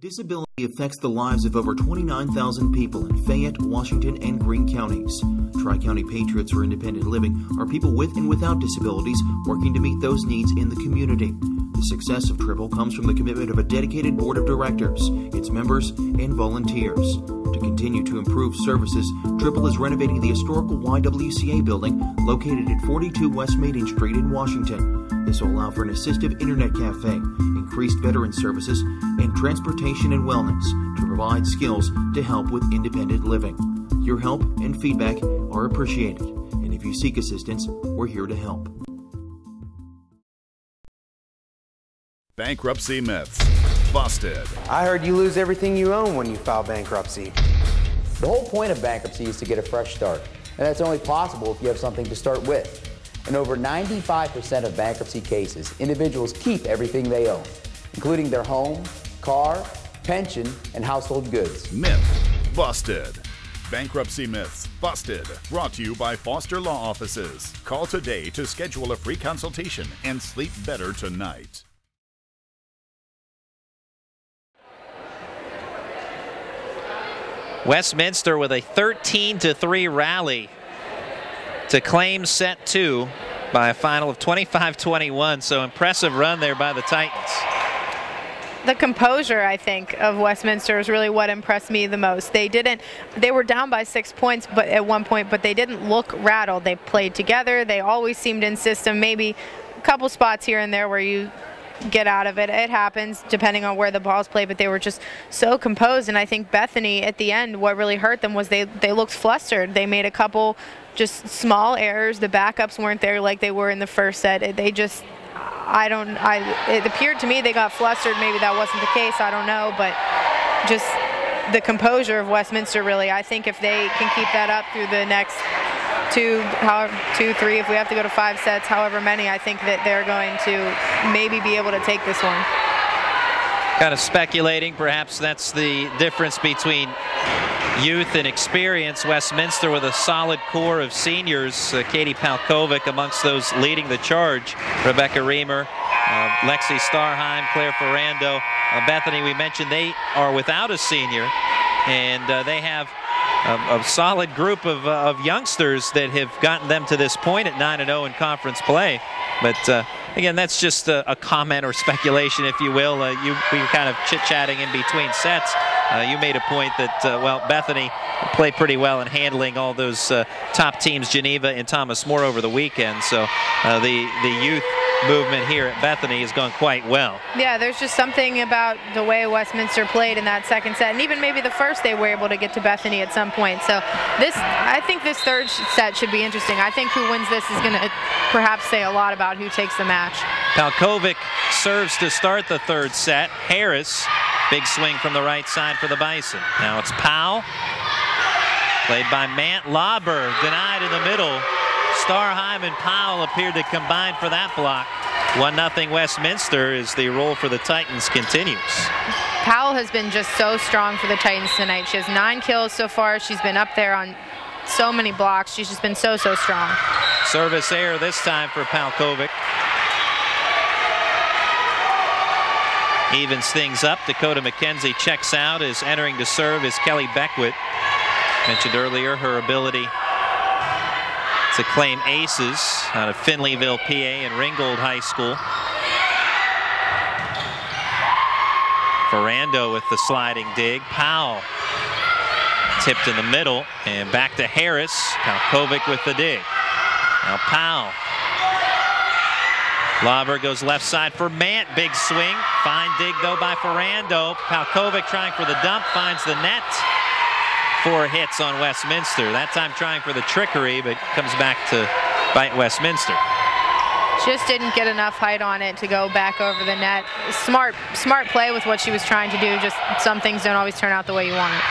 Disability affects the lives of over 29,000 people in Fayette, Washington, and Greene counties. Tri-County Patriots for Independent Living are people with and without disabilities working to meet those needs in the community. The success of Triple comes from the commitment of a dedicated board of directors, its members, and volunteers. To continue to improve services, Triple is renovating the historical YWCA building located at 42 West Main Street in Washington. This will allow for an assistive internet cafe, increased veteran services, and transportation and wellness to provide skills to help with independent living. Your help and feedback are appreciated, and if you seek assistance, we're here to help.
Bankruptcy myths busted.
I heard you lose everything you own when you file bankruptcy.
The whole point of bankruptcy is to get a fresh start, and that's only possible if you have something to start with. In over 95% of bankruptcy cases, individuals keep everything they own, including their home, car, pension, and household goods.
Myth busted. Bankruptcy myths busted. Brought to you by Foster Law Offices. Call today to schedule a free consultation and sleep better tonight.
Westminster with a 13-3 rally to claim set 2 by a final of 25-21. So impressive run there by the Titans.
The composure, I think, of Westminster is really what impressed me the most. They were down by 6 points at one point, but they didn't look rattled. They played together. They always seemed in system. Maybe a couple spots here and there where you get out of it. It happens depending on where the ball's played, but they were just so composed. And I think Bethany at the end, what really hurt them was they looked flustered. They made a couple just small errors. The backups weren't there like they were in the first set. It appeared to me they got flustered. Maybe that wasn't the case. I don't know, but just the composure of Westminster, really. I think if they can keep that up through the next 2, 3, if we have to go to 5 sets, however many, I think that they're going to maybe be able to take this one.
Kind of speculating, perhaps that's the difference between youth and experience. Westminster with a solid core of seniors. Katie Palkovic amongst those leading the charge. Rebecca Reamer, Lexi Starheim, Claire Ferrando. Bethany, we mentioned they are without a senior, and they have a solid group of youngsters that have gotten them to this point at 9-0 in conference play. But again, that's just a comment or speculation, if you will. We were kind of chit-chatting in between sets. You made a point that, well, Bethany played pretty well in handling all those top teams, Geneva and Thomas More, over the weekend. So the youth movement here at Bethany has gone quite well.
Yeah, there's just something about the way Westminster played in that second set, and even maybe the first they were able to get to Bethany at some point. So I think this third set should be interesting. I think who wins this is going to perhaps say a lot about who takes the match. Palkovic
serves to start the third set. Harris, big swing from the right side for the Bison. Now it's Powell, played by Mant. Lauber denied in the middle. Starheim and Powell appeared to combine for that block. 1-0 Westminster as the roll for the Titans continues.
Powell has been just so strong for the Titans tonight. She has 9 kills so far. She's been up there on so many blocks. She's just been so strong.
Service error this time for Palkovic. Evens things up. Dakota McKenzie checks out. As entering to serve is Kelly Beckwith. Mentioned earlier her ability to claim aces out of Finleyville, PA, and Ringgold High School. Ferrando with the sliding dig. Powell tipped in the middle, and back to Harris. Palkovic with the dig. Now Powell. Lauber goes left side for Mant. Big swing. Fine dig, though, by Ferrando. Palkovic trying for the dump, finds the net. 4 hits on Westminster. That time trying for the trickery, but comes back to bite Westminster.
Just didn't get enough height on it to go back over the net. Smart play with what she was trying to do. Just some things don't always turn out the way you want it.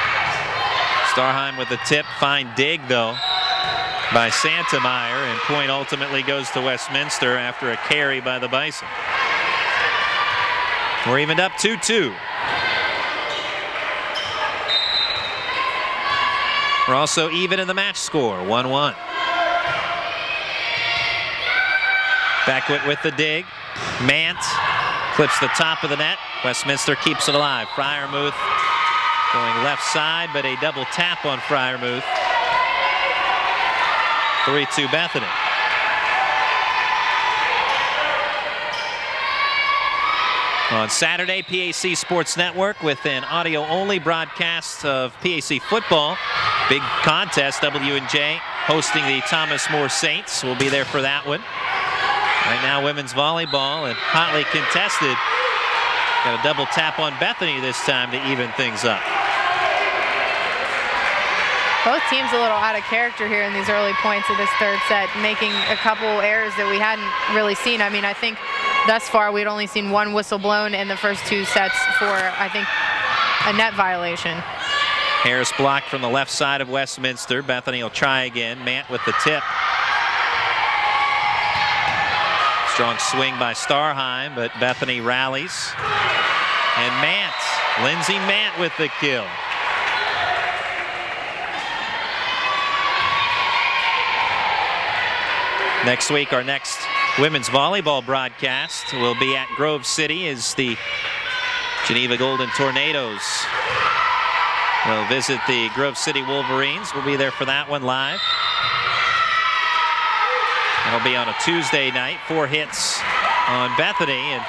Starheim with the tip. Fine dig, though, by Santameyer, and point ultimately goes to Westminster after a carry by the Bison. We're evened up 2-2. We're also even in the match score, 1-1. Beckwith with the dig. Mant clips the top of the net. Westminster keeps it alive. Freiermuth going left side, but a double tap on Freiermuth. 3-2 Bethany. On Saturday, PAC Sports Network with an audio-only broadcast of PAC football. Big contest, W&J hosting the Thomas More Saints. We'll be there for that one. Right now, women's volleyball and hotly contested. Got a double tap on Bethany this time to even things up.
Both teams a little out of character here in these early points of this third set, making a couple errors that we hadn't really seen. I mean, I think thus far we'd only seen one whistle blown in the first 2 sets for, I think, a net violation.
Harris blocked from the left side of Westminster. Bethany will try again. Mant with the tip. Strong swing by Starheim, but Bethany rallies. And Mant, Lindsay Mant with the kill. Next week, our next women's volleyball broadcast will be at Grove City as the Geneva Golden Tornadoes will visit the Grove City Wolverines. We'll be there for that one live. It'll be on a Tuesday night. 4 hits on Bethany and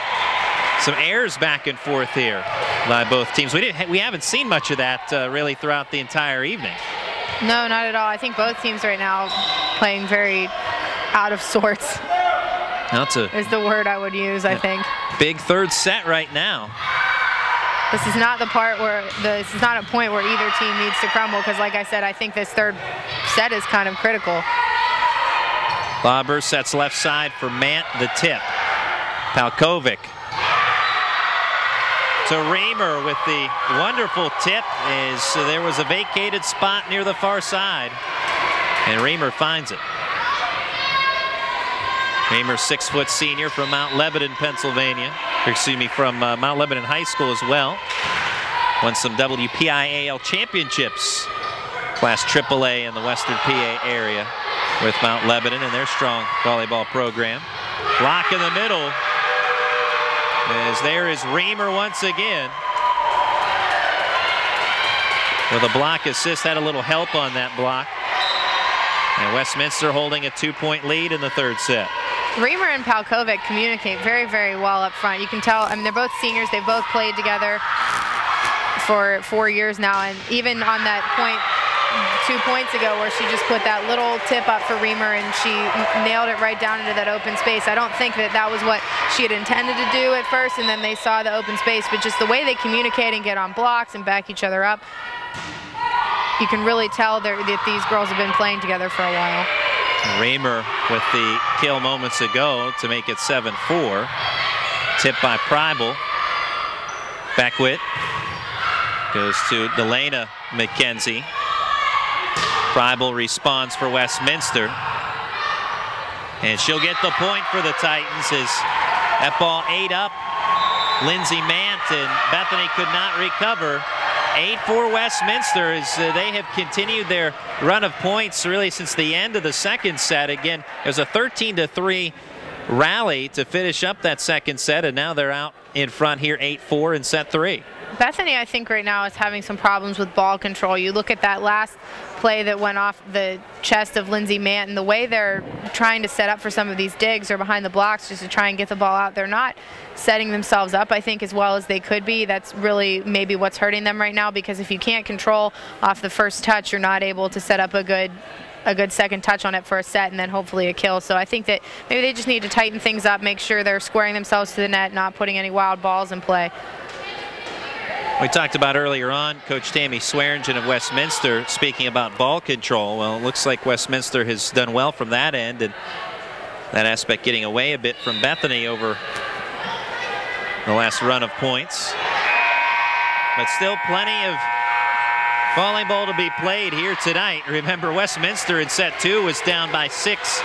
some errors back and forth here by both teams. We haven't seen much of that really throughout the entire evening.
No, not at all. I think both teams right now playing very out of sorts. Is the word I would use, I think.
Big third set right now.
This is not the part where this is not a point where either team needs to crumble, because like I said, I think this third set is kind of critical.
Lauber sets left side for Mant, the tip. Palkovic to Reamer with the wonderful tip as there was a vacated spot near the far side, and Reamer finds it. Reamer, 6-foot senior from Mount Lebanon, Pennsylvania. Excuse me, from Mount Lebanon High School as well. Won some WPIAL championships, Class AAA in the Western PA area with Mount Lebanon and their strong volleyball program. Block in the middle, as there is Reamer once again. With a block assist, had a little help on that block. And Westminster holding a 2-point lead in the third set.
Reamer and Palkovic communicate very, very well up front. You can tell, I mean, they're both seniors. They've both played together for 4 years now. And even on that point 2 points ago where she just put that little tip up for Reamer and she nailed it right down into that open space. I don't think that was what she had intended to do at first, and then they saw the open space, but just the way they communicate and get on blocks and back each other up, you can really tell that these girls have been playing together for a while.
Reamer with the kill moments ago to make it 7-4. Tip by Preibel. Beckwith goes to Delana McKenzie. Preibel responds for Westminster. And she'll get the point for the Titans as that ball ate up Lindsay Mant, and Bethany could not recover. 8-4 Westminster as they have continued their run of points really since the end of the second set. Again, there's a 13-3 rally to finish up that second set, and now they're out in front here 8-4 in set 3.
Bethany, I think right now is having some problems with ball control. You look at that last play that went off the chest of Lindsay Mant, and the way they're trying to set up for some of these digs or behind the blocks just to try and get the ball out. They're not setting themselves up, I think, as well as they could be. That's really maybe what's hurting them right now, because if you can't control off the first touch, you're not able to set up a good second touch on it for a set and then hopefully a kill. So I think that maybe they just need to tighten things up, make sure they're squaring themselves to the net, not putting any wild balls in play.
We talked about earlier on Coach Tammy Swearingen of Westminster speaking about ball control. Well, it looks like Westminster has done well from that end, and that aspect getting away a bit from Bethany over the last run of points. But still plenty of volleyball to be played here tonight. Remember, Westminster in set 2 was down by 6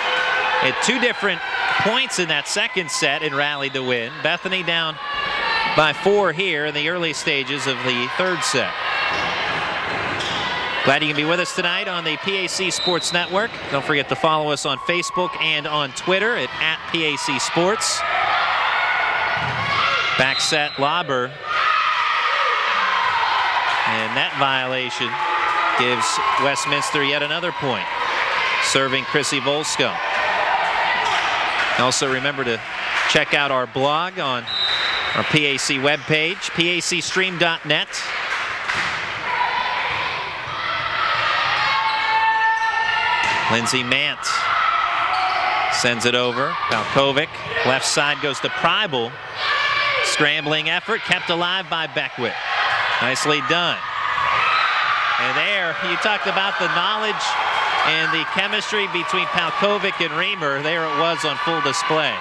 at 2 different points in that second set and rallied to win. Bethany down by 4 here in the early stages of the third set. Glad you can be with us tonight on the PAC Sports Network. Don't forget to follow us on Facebook and on Twitter at @PAC Sports. Back set Lauber. And that violation gives Westminster yet another point, serving Chrissy Volsko. Also remember to check out our blog on our PAC webpage, pacstream.net. Lindsay Mant sends it over. Palkovic, left side goes to Preibel. Scrambling effort kept alive by Beckwith. Nicely done. And there, you talked about the knowledge and the chemistry between Palkovic and Reamer. There it was on full display.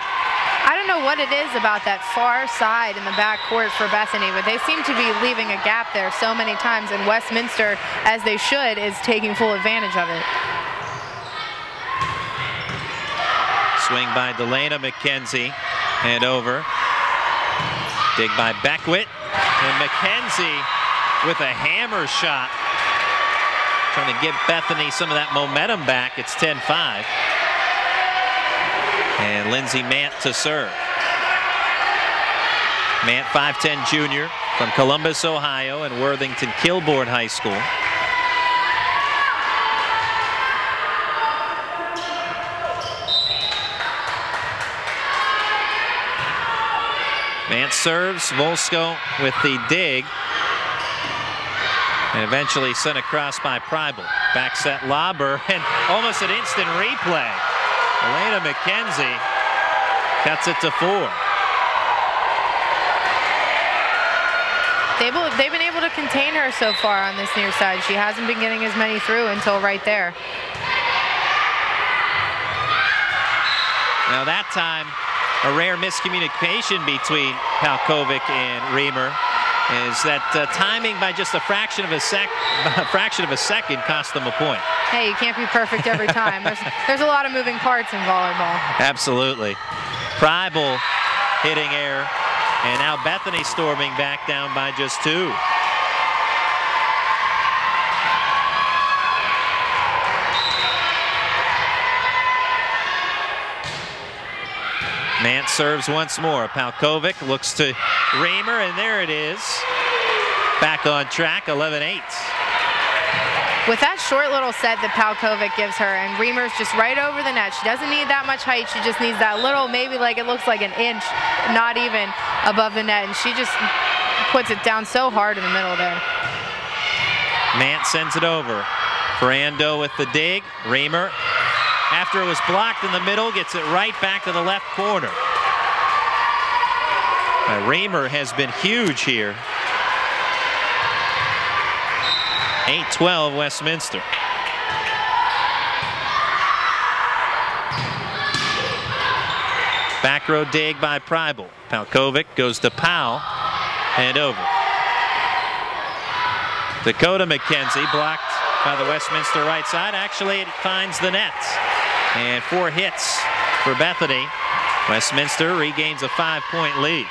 I don't know what it is about that far side in the back court for Bethany, but they seem to be leaving a gap there so many times, and Westminster, as they should, is taking full advantage of it.
Swing by Delana McKenzie and over. Dig by Beckwith, and McKenzie with a hammer shot. Trying to give Bethany some of that momentum back. It's 10-5. And Lindsay Mant to serve. Mant, 5'10" junior from Columbus, Ohio, and Worthington Kilbourne High School. Mant serves, Volsko with the dig. And eventually sent across by Preibel. Back set lobber, and almost an instant replay. Elena McKenzie cuts it to 4.
They've been able to contain her so far on this near side. She hasn't been getting as many through until right there.
Now that time, a rare miscommunication between Palkovic and Reamer is that timing by just a fraction of a second cost them a point.
Hey, you can't be perfect every time. There's a lot of moving parts in volleyball.
Absolutely. Preibel hitting air, and now Bethany storming back down by just 2. Mant serves once more. Palkovic looks to Reamer, and there it is. Back on track, 11-8.
With that short little set that Palkovic gives her, and Reamer's just right over the net. She doesn't need that much height. She just needs that little, maybe like it looks like an inch, not even above the net. And she just puts it down so hard in the middle there.
Mant sends it over. Ferrando with the dig. Reamer, after it was blocked in the middle, gets it right back to the left corner. Reamer has been huge here. 8-12 Westminster. Back row dig by Preibel. Palkovic goes to Powell and over. Dakota McKenzie blocked by the Westminster right side. Actually, it finds the net. And 4 hits for Bethany. Westminster regains a 5-point lead.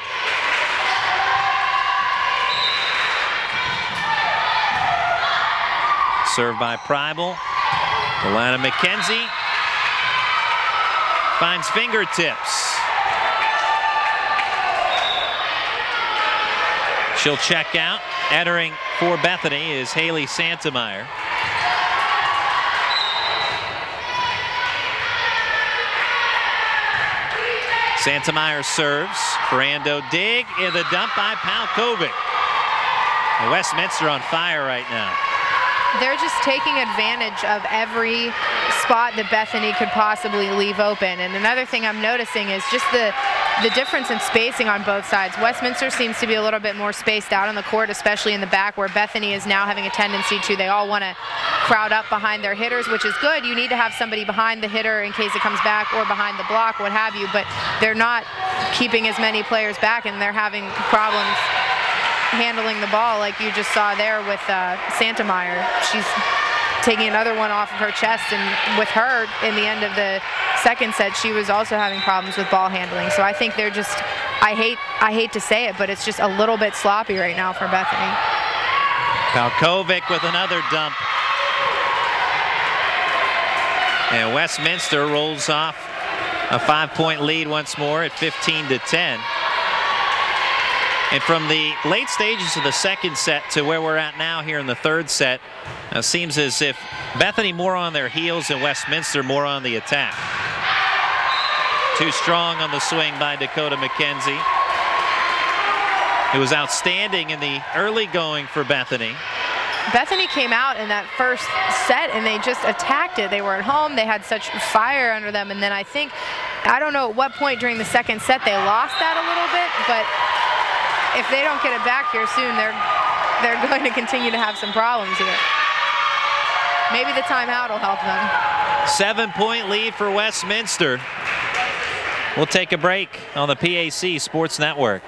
Served by Preibel. Delana McKenzie finds fingertips. She'll check out. Entering for Bethany is Haley Santemeyer. Santemeyer serves. Ferrando dig in the dump by Palkovic. Westminster on fire right now.
They're just taking advantage of every spot that Bethany could possibly leave open. And another thing I'm noticing is just the difference in spacing on both sides. Westminster seems to be a little bit more spaced out on the court, especially in the back, where Bethany is now having a tendency to, they all want to crowd up behind their hitters, which is good. You need to have somebody behind the hitter in case it comes back, or behind the block, what have you, but they're not keeping as many players back, and they're having problems handling the ball, like you just saw there with Santemeyer. She's taking another one off of her chest, and with her in the end of the second set, she was also having problems with ball handling. So I think they're just, I hate to say it, but it's just a little bit sloppy right now for Bethany.
Palkovic with another dump. And Westminster rolls off a 5-point lead once more at 15-10. And from the late stages of the second set to where we're at now here in the third set, seems as if Bethany more on their heels and Westminster more on the attack. Too strong on the swing by Dakota McKenzie. It was outstanding in the early going for Bethany.
Bethany came out in that first set and they just attacked it. They were at home, they had such fire under them, and then I don't know at what point during the second set they lost that a little bit, but if they don't get it back here soon, they're going to continue to have some problems here. Maybe the timeout will help them.
7-point lead for Westminster. We'll take a break on the PAC Sports Network.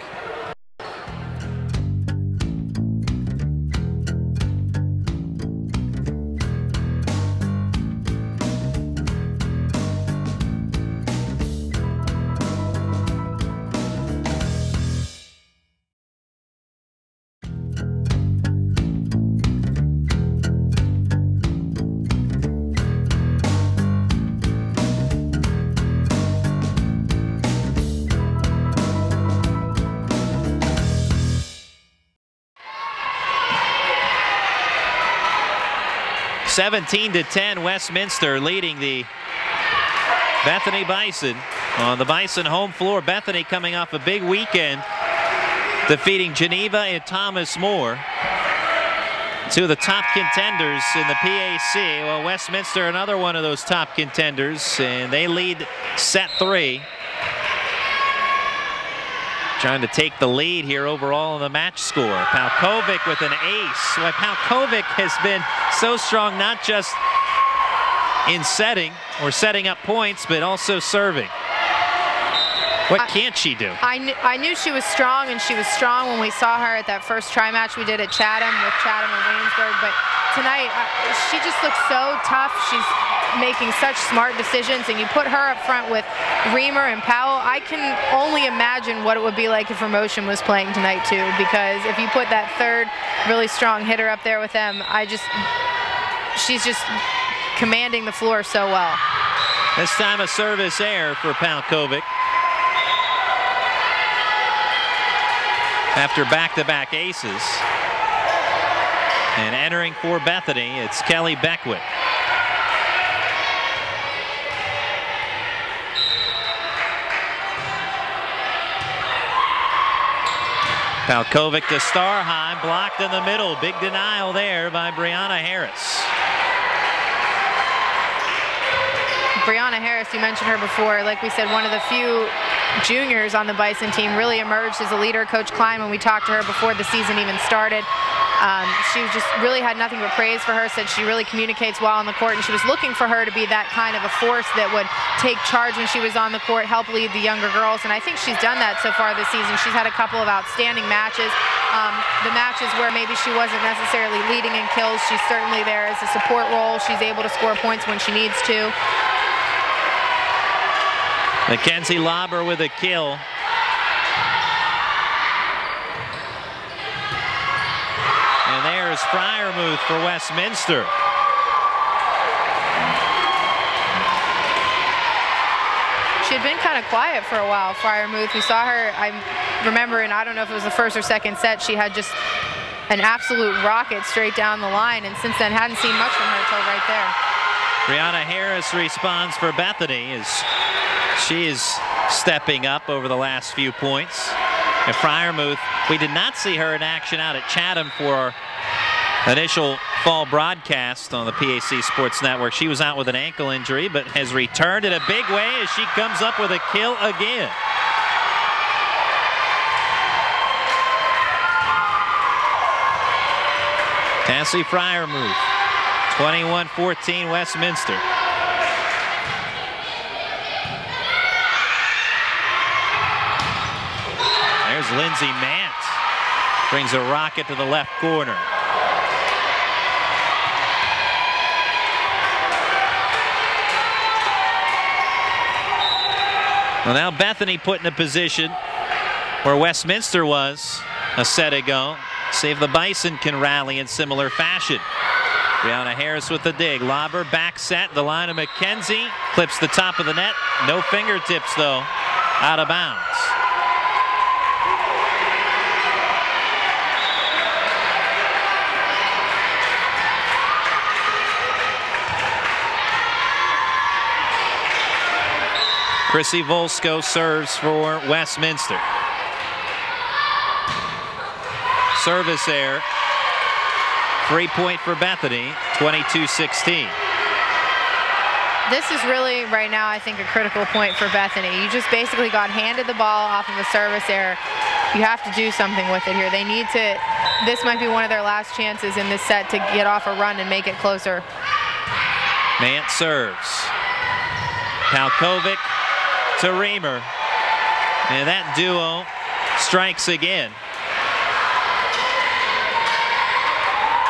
(17-10), Westminster leading the Bethany Bison on the Bison home floor. Bethany coming off a big weekend, defeating Geneva and Thomas More, two of the top contenders in the PAC. Well, Westminster, another one of those top contenders, and they lead set 3. Trying to take the lead here overall in the match score. Palkovic with an ace. Well, Palkovic has been so strong, not just in setting or setting up points, but also serving. What can't she do?
I knew she was strong, and she was strong when we saw her at that first try match we did at Chatham with Chatham and Waynesburg. But tonight, she just looks so tough. She's making such smart decisions, and you put her up front with Reamer and Powell. I can only imagine what it would be like if Promotion was playing tonight too, because if you put that third really strong hitter up there with them, she's just commanding the floor so well.
This time a service error for Palkovic. After back-to-back aces. And entering for Bethany, it's Kelly Beckwith. Palkovic to Starheim, blocked in the middle. Big denial there by Brianna Harris.
Brianna Harris, you mentioned her before. Like we said, one of the few juniors on the Bison team, really emerged as a leader. Coach Klein, when we talked to her before the season even started, she just really had nothing but praise for her, said she really communicates well on the court, and she was looking for her to be that kind of a force that would take charge when she was on the court, help lead the younger girls, and I think she's done that so far this season. She's had a couple of outstanding matches. The matches where maybe she wasn't necessarily leading in kills, she's certainly there as a support role. She's able to score points when she needs to.
Mackenzie Lauber with a kill. And there's Fryermuth for Westminster.
She had been kind of quiet for a while, Fryermuth. We saw her, I remember, and I don't know if it was the first or second set, she had just an absolute rocket straight down the line, and since then hadn't seen much from her until right there.
Brianna Harris responds for Bethany as she is stepping up over the last few points. And Fryermuth, we did not see her in action out at Chatham for our initial fall broadcast on the PAC Sports Network. She was out with an ankle injury, but has returned in a big way as she comes up with a kill again. Cassie Fryermuth, 21-14 Westminster. There's Lindsay Mant. Brings a rocket to the left corner. Well, now Bethany put in a position where Westminster was a set ago. See if the Bison can rally in similar fashion. Brianna Harris with the dig. Lauber back set. The line of McKenzie. Clips the top of the net. No fingertips, though. Out of bounds. Chrissy Volsko serves for Westminster. Service error. Free point for Bethany, 22-16.
This is really, right now, I think, a critical point for Bethany. You just basically got handed the ball off of a service error. You have to do something with it here. They need to, this might be one of their last chances in this set to get off a run and make it closer.
Mant serves. Palkovic to Reamer. And that duo strikes again.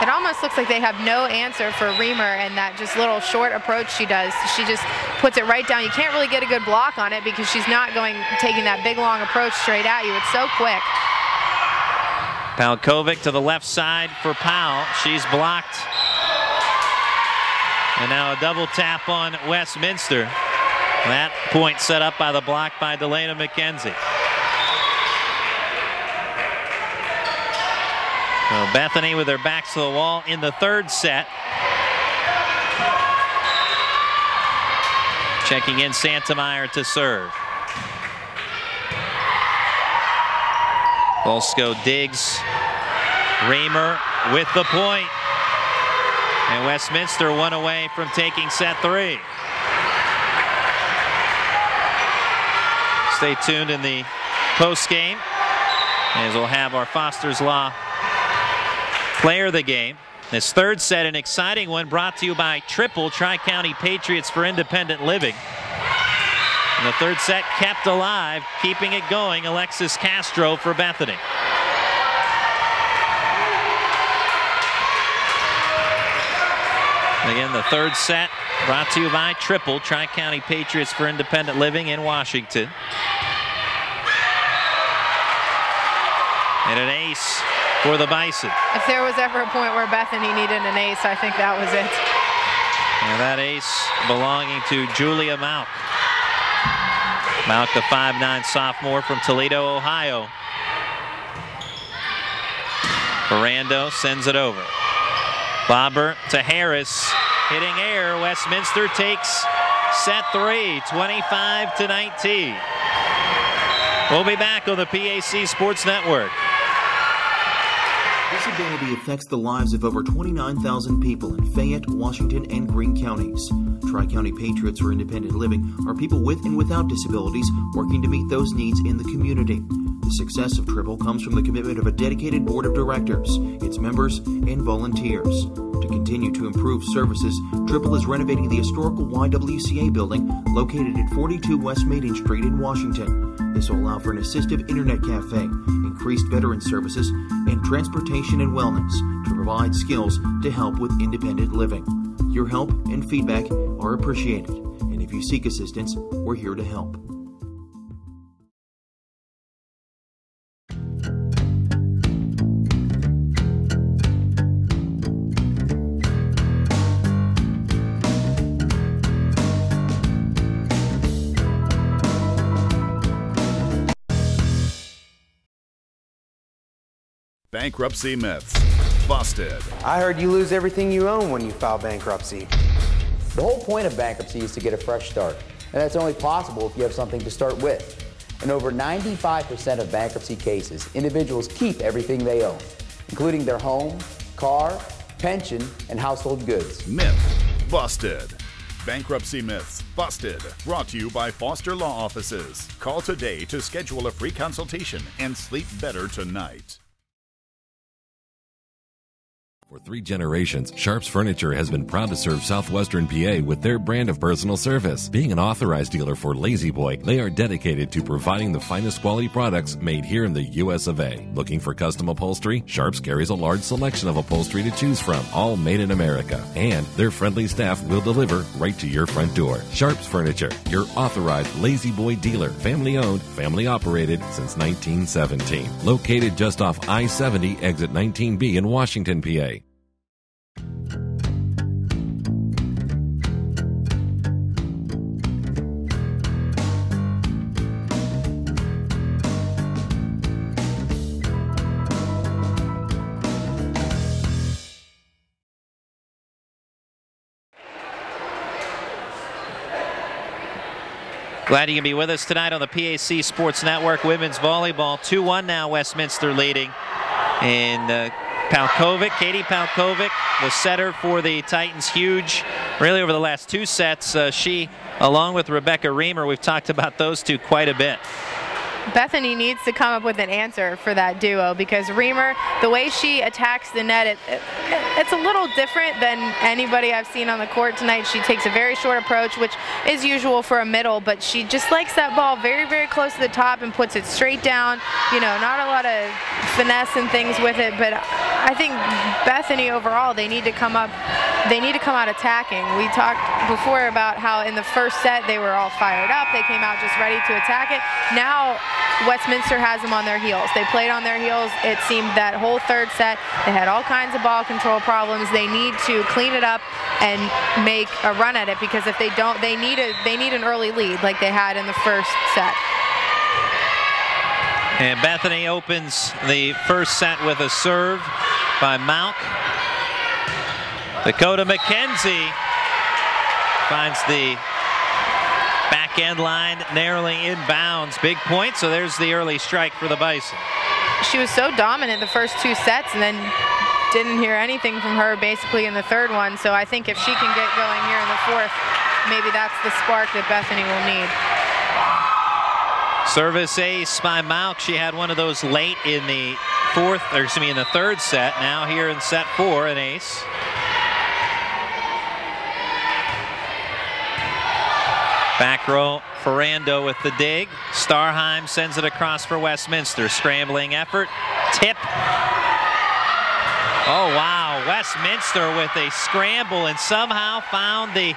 It almost looks like they have no answer for Reamer, and that just little short approach she does. She just puts it right down. You can't really get a good block on it because she's not taking that big long approach straight at you. It's so quick.
Palkovic to the left side for Powell. She's blocked. And now a double tap on Westminster. That point set up by the block by Delana McKenzie. So Bethany with their backs to the wall in the third set. Checking in Santameyer to serve. Volsko digs. Reamer with the point. And Westminster one away from taking set 3. Stay tuned in the post game as we'll have our Foster's Law player of the game. This third set, an exciting one, brought to you by Triple Tri-County Patriots for Independent Living. And the third set kept alive, keeping it going, Alexis Castro for Bethany. Again, the third set brought to you by Triple Tri-County Patriots for Independent Living in Washington. And an ace for the Bison.
If there was ever a point where Bethany needed an ace, I think that was it.
And that ace belonging to Julia Malk. Malk, the 5'9" sophomore from Toledo, Ohio. Ferrando sends it over. Bobber to Harris, hitting air. Westminster takes set 3, 25-19. We'll be back on the PAC Sports Network.
Disability affects the lives of over 29,000 people in Fayette, Washington, and Greene counties. Tri-County Patriots for Independent Living are people with and without disabilities working to meet those needs in the community. The success of Triple comes from the commitment of a dedicated board of directors, its members, and volunteers. To continue to improve services, Triple is renovating the historical YWCA building located at 42 West Maiden Street in Washington. This will allow for an assistive internet cafe, increased veteran services, and transportation and wellness to provide skills to help with independent living. Your help and feedback are appreciated, and if you seek assistance, we're here to help.
Bankruptcy myths busted.
I heard you lose everything you own when you file bankruptcy.
The whole point of bankruptcy is to get a fresh start, and that's only possible if you have something to start with. In over 95% of bankruptcy cases, individuals keep everything they own, including their home, car, pension, and household goods.
Myth busted. Bankruptcy myths busted. Brought to you by Foster Law Offices. Call today to schedule a free consultation and sleep better tonight.
For 3 generations, Sharps Furniture has been proud to serve Southwestern PA with their brand of personal service. Being an authorized dealer for Lazy Boy, they are dedicated to providing the finest quality products made here in the US of A. Looking for custom upholstery? Sharps carries a large selection of upholstery to choose from, all made in America. And their friendly staff will deliver right to your front door. Sharps Furniture, your authorized Lazy Boy dealer. Family owned, family operated since 1917. Located just off I-70, exit 19B in Washington, PA.
Glad you can be with us tonight on the PAC Sports Network. Women's volleyball 2-1 now, Westminster leading. And Katie Palkovic, the setter for the Titans, huge really over the last 2 sets. She, along with Rebecca Reamer, we've talked about those two quite a bit.
Bethany needs to come up with an answer for that duo, because Reamer, the way she attacks the net, it's a little different than anybody I've seen on the court tonight. She takes a very short approach, which is usual for a middle, but she just likes that ball very, very close to the top and puts it straight down. You know, not a lot of finesse and things with it, but I think Bethany overall, they need to come out attacking. We talked before about how in the first set they were all fired up. They came out just ready to attack it. Now Westminster has them on their heels. They played on their heels. It seemed that whole third set they had all kinds of ball control problems. They need to clean it up and make a run at it, because if they don't, they need an early lead like they had in the first set.
And Bethany opens the first set with a serve by Malk. Dakota McKenzie finds the back end line narrowly inbounds. Big point, so there's the early strike for the Bison.
She was so dominant the first two sets and then didn't hear anything from her basically in the third one. So I think if she can get going here in the fourth, maybe that's the spark that Bethany will need.
Service ace by Malk. She had one of those late in the in the third set. Now here in set 4, an ace. Back row, Ferrando with the dig. Starheim sends it across for Westminster. Scrambling effort. Tip. Oh, wow. Westminster with a scramble and somehow found the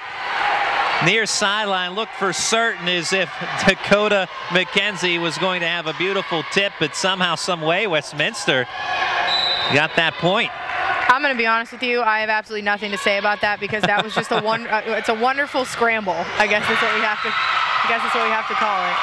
near sideline. Looked for certain as if Dakota McKenzie was going to have a beautiful tip, but somehow, some way, Westminster got that point.
I'm going to be honest with you. I have absolutely nothing to say about that, because that was just it's a wonderful scramble. I guess that's what we have to call it.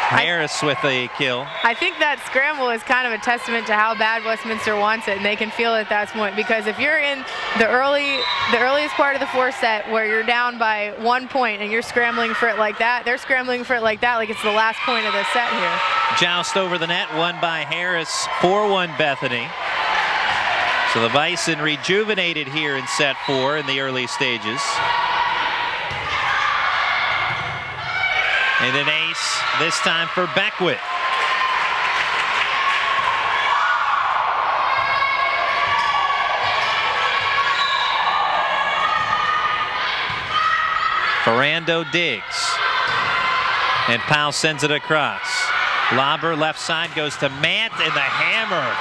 Harris with a kill.
I think that scramble is kind of a testament to how bad Westminster wants it, and they can feel it at that point, because if you're in the earliest part of the fourth set where you're down by 1 point and you're scrambling for it like that, they're scrambling for it like that, like it's the last point of the set here.
Joust over the net, won by Harris, 4-1 Bethany. So the Bison rejuvenated here in set 4 in the early stages. And an ace this time for Beckwith. Ferrando digs. And Powell sends it across. Lobber left side goes to Mant, and the hammer.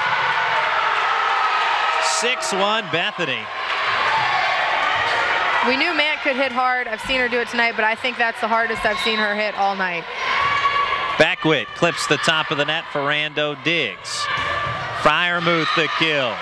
6-1 Bethany.
We knew Mant could hit hard. I've seen her do it tonight, but I think that's the hardest I've seen her hit all night.
Beckwith clips the top of the net. Ferrando digs. Freiermuth the kill.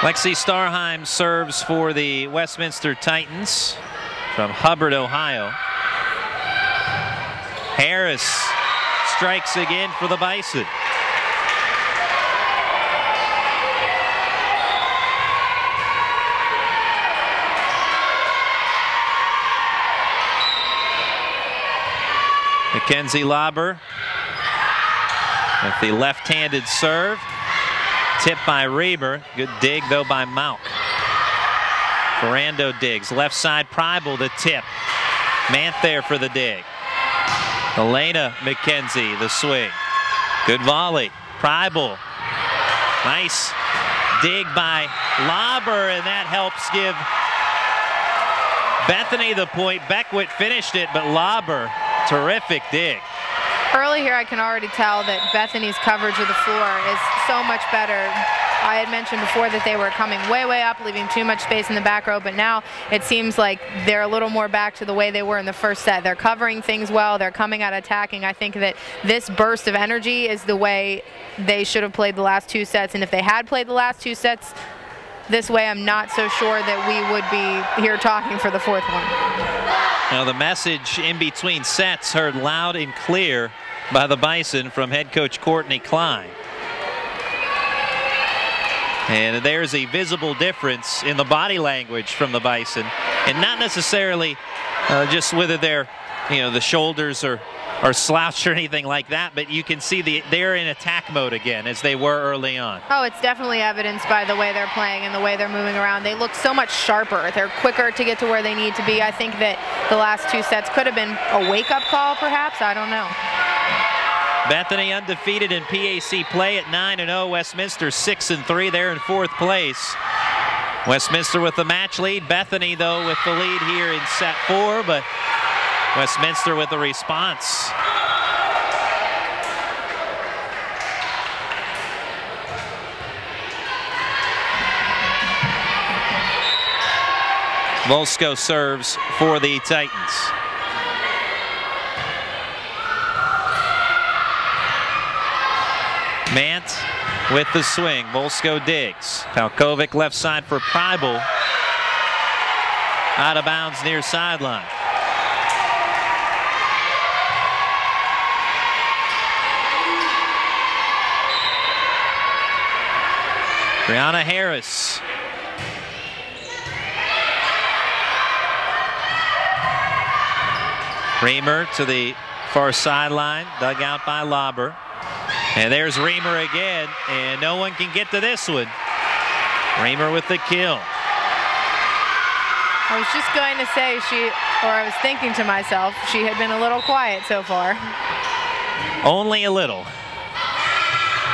Lexi Starheim serves for the Westminster Titans from Hubbard, Ohio. Harris strikes again for the Bison. Mackenzie Lobber with the left-handed serve. Tip by Reber. Good dig, though, by Malk. Ferrando digs. Left side, Preibel to tip. Mant there for the dig. Elena McKenzie, the swing. Good volley. Preibel. Nice dig by Lobber, and that helps give Bethany the point. Beckwith finished it, but Lobber, terrific dig.
Early here, I can already tell that Bethany's coverage of the floor is so much better. I had mentioned before that they were coming way, way up, leaving too much space in the back row, but now it seems like they're a little more back to the way they were in the first set. They're covering things well. They're coming out attacking. I think that this burst of energy is the way they should have played the last two sets, and if they had played the last two sets this way, I'm not so sure that we would be here talking for the fourth one.
Now the message in between sets heard loud and clear by the Bison from head coach Courtney Klein. And there's a visible difference in the body language from the Bison, and not necessarily just whether they're the shoulders are slouched or anything like that, but you can see they're in attack mode again as they were early on.
Oh, it's definitely evidenced by the way they're playing and the way they're moving around. They look so much sharper. They're quicker to get to where they need to be. I think that the last 2 sets could have been a wake-up call, perhaps. I don't know.
Bethany undefeated in PAC play at 9-0. Westminster 6-3. They're in 4th place. Westminster with the match lead. Bethany, though, with the lead here in set 4, but Westminster with the response. Volsko serves for the Titans. Mant with the swing. Volsko digs. Palkovic left side for Preibel. Out of bounds near sideline. Brianna Harris. Reamer to the far sideline, dug out by Lauber. And there's Reamer again, and no one can get to this one. Reamer with the kill.
I was just going to say I was thinking to myself, she had been a little quiet so far.
Only a little.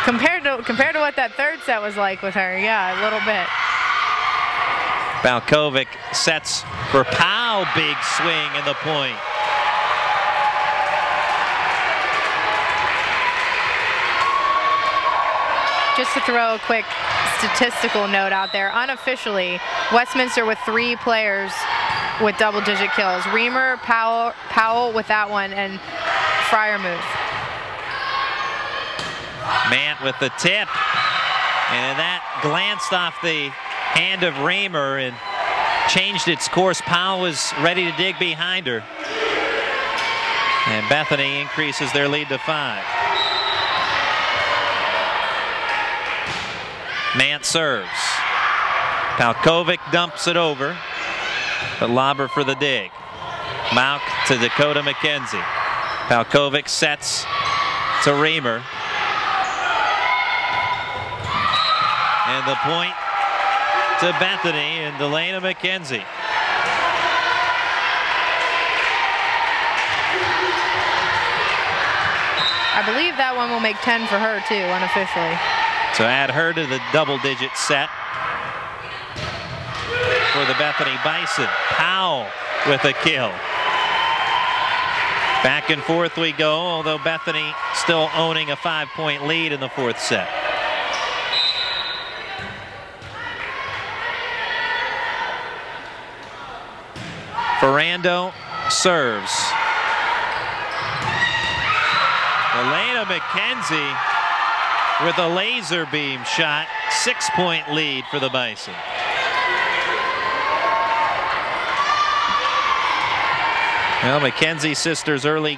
Compared to what that 3rd set was like with her, yeah, a little bit.
Palkovic sets for Powell, big swing in the point.
Just to throw a quick statistical note out there, unofficially, Westminster with 3 players with double-digit kills. Reamer, Powell with that one, and Freiermuth.
Mant with the tip, and that glanced off the hand of Reamer and changed its course. Powell was ready to dig behind her. And Bethany increases their lead to 5. Mant serves. Palkovic dumps it over, but Lauber for the dig. Mauk to Dakota McKenzie. Palkovic sets to Reamer. And the point to Bethany and Delana McKenzie.
I believe that one will make 10 for her too, unofficially.
So add her to the double-digit set for the Bethany Bison. Powell with a kill. Back and forth we go, although Bethany still owning a 5-point lead in the 4th set. Ferrando serves. Elena McKenzie with a laser beam shot. 6-point lead for the Bison. Well, McKenzie's sisters early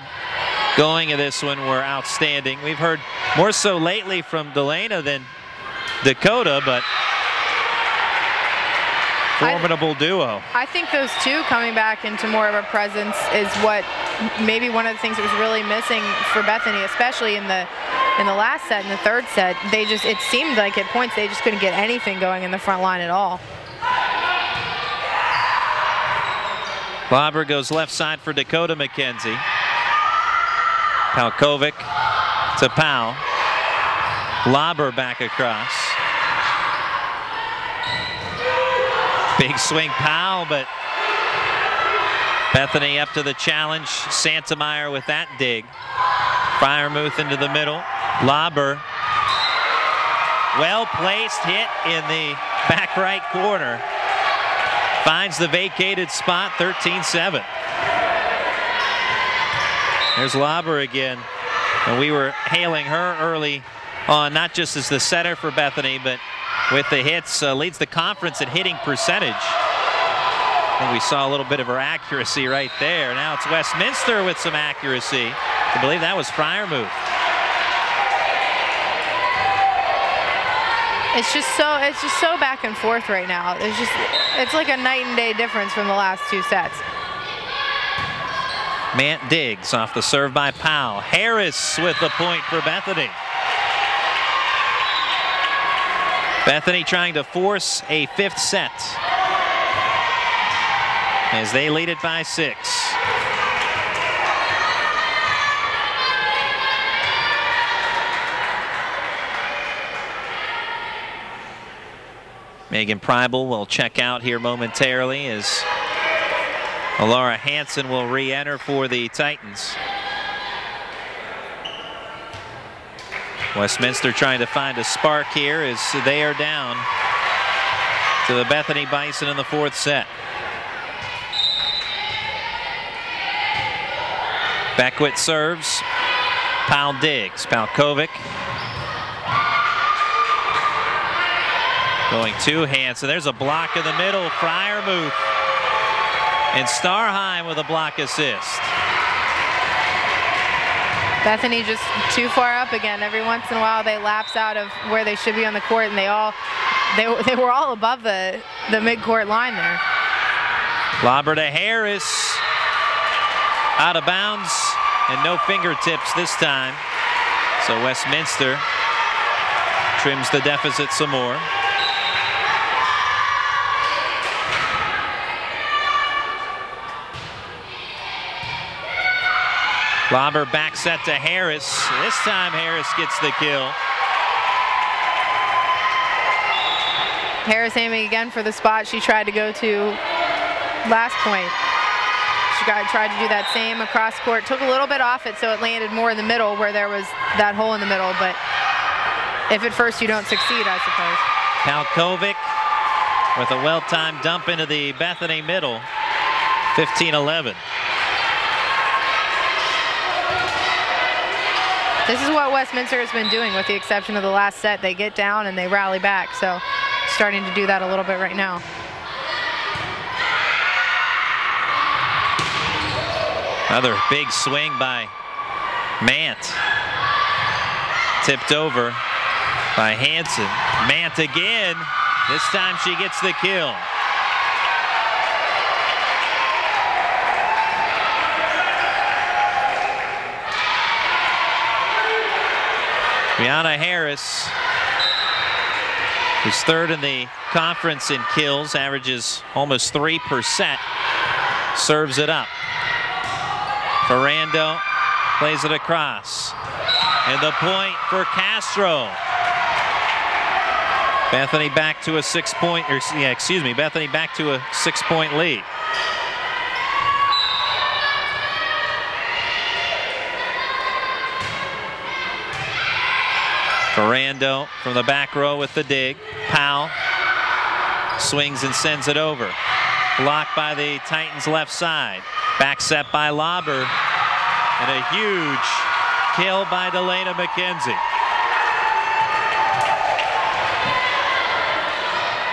going in this one were outstanding. We've heard more so lately from Delana than Dakota, but formidable duo.
I think those two coming back into more of a presence is what maybe one of the things that was really missing for Bethany, especially in the last set, in the 3rd set. It seemed like at points they just couldn't get anything going in the front line at all.
Lauber goes left side for Dakota McKenzie. Palkovic to Powell. Lauber back across. Big swing Powell, but Bethany up to the challenge. Santameyer with that dig. Freiermuth into the middle. Lauber, well placed hit in the back right corner. Finds the vacated spot, 13-7. There's Lauber again. And we were hailing her early on, not just as the setter for Bethany, but with the hits, leads the conference at hitting percentage. I think we saw a little bit of her accuracy right there. Now it's Westminster with some accuracy. I believe that was Freiermuth.
It's just so back and forth right now. It's like a night and day difference from the last 2 sets.
Mant digs off the serve by Powell. Harris with the point for Bethany. Bethany trying to force a 5th set as they lead it by 6. Megan Preibel will check out here momentarily as Alara Hansen will re-enter for the Titans. Westminster trying to find a spark here as they are down to the Bethany Bison in the 4th set. Beckwith serves. Powell digs. Palkovic going to Hansen. There's a block in the middle. Freiermuth and Starheim with a block assist.
Bethany just too far up again. Every once in a while they lapse out of where they should be on the court, and they were all above the midcourt line there.
Lobber to Harris. Out of bounds and no fingertips this time. So Westminster trims the deficit some more. Lobber back set to Harris. This time Harris gets the kill.
Harris aiming again for the spot she tried to go to last point. She tried to do that same across court. Took a little bit off it so it landed more in the middle where there was that hole in the middle. But if at first you don't succeed, I suppose.
Palkovic with a well-timed dump into the Bethany middle. 15-11.
This is what Westminster has been doing with the exception of the last set. They get down and they rally back. So starting to do that a little bit right now.
Another big swing by Mant. Tipped over by Hansen. Mant again. This time she gets the kill. Brianna Harris, who's 3rd in the conference in kills, averages almost 3 per set, serves it up. Ferrando plays it across. And the point for Castro. Bethany back to a 6-point, Bethany back to a 6-point lead. Ferrando from the back row with the dig. Powell swings and sends it over. Blocked by the Titans left side. Back set by Lobber. And a huge kill by Delana McKenzie.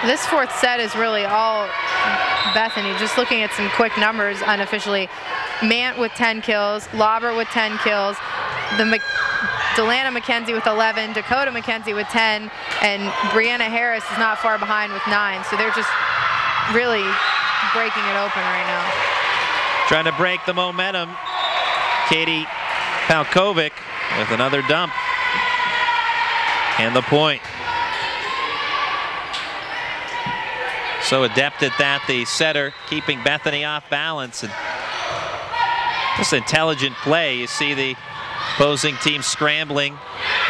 This 4th set is really all Bethany. Just looking at some quick numbers unofficially. Mant with 10 kills. Lobber with 10 kills. Delana McKenzie with 11, Dakota McKenzie with 10, and Brianna Harris is not far behind with 9. So they're just really breaking it open right now.
Trying to break the momentum. Katie Palkovic with another dump. And the point. So adept at that, the setter, keeping Bethany off balance. And just intelligent play. You see the opposing team scrambling,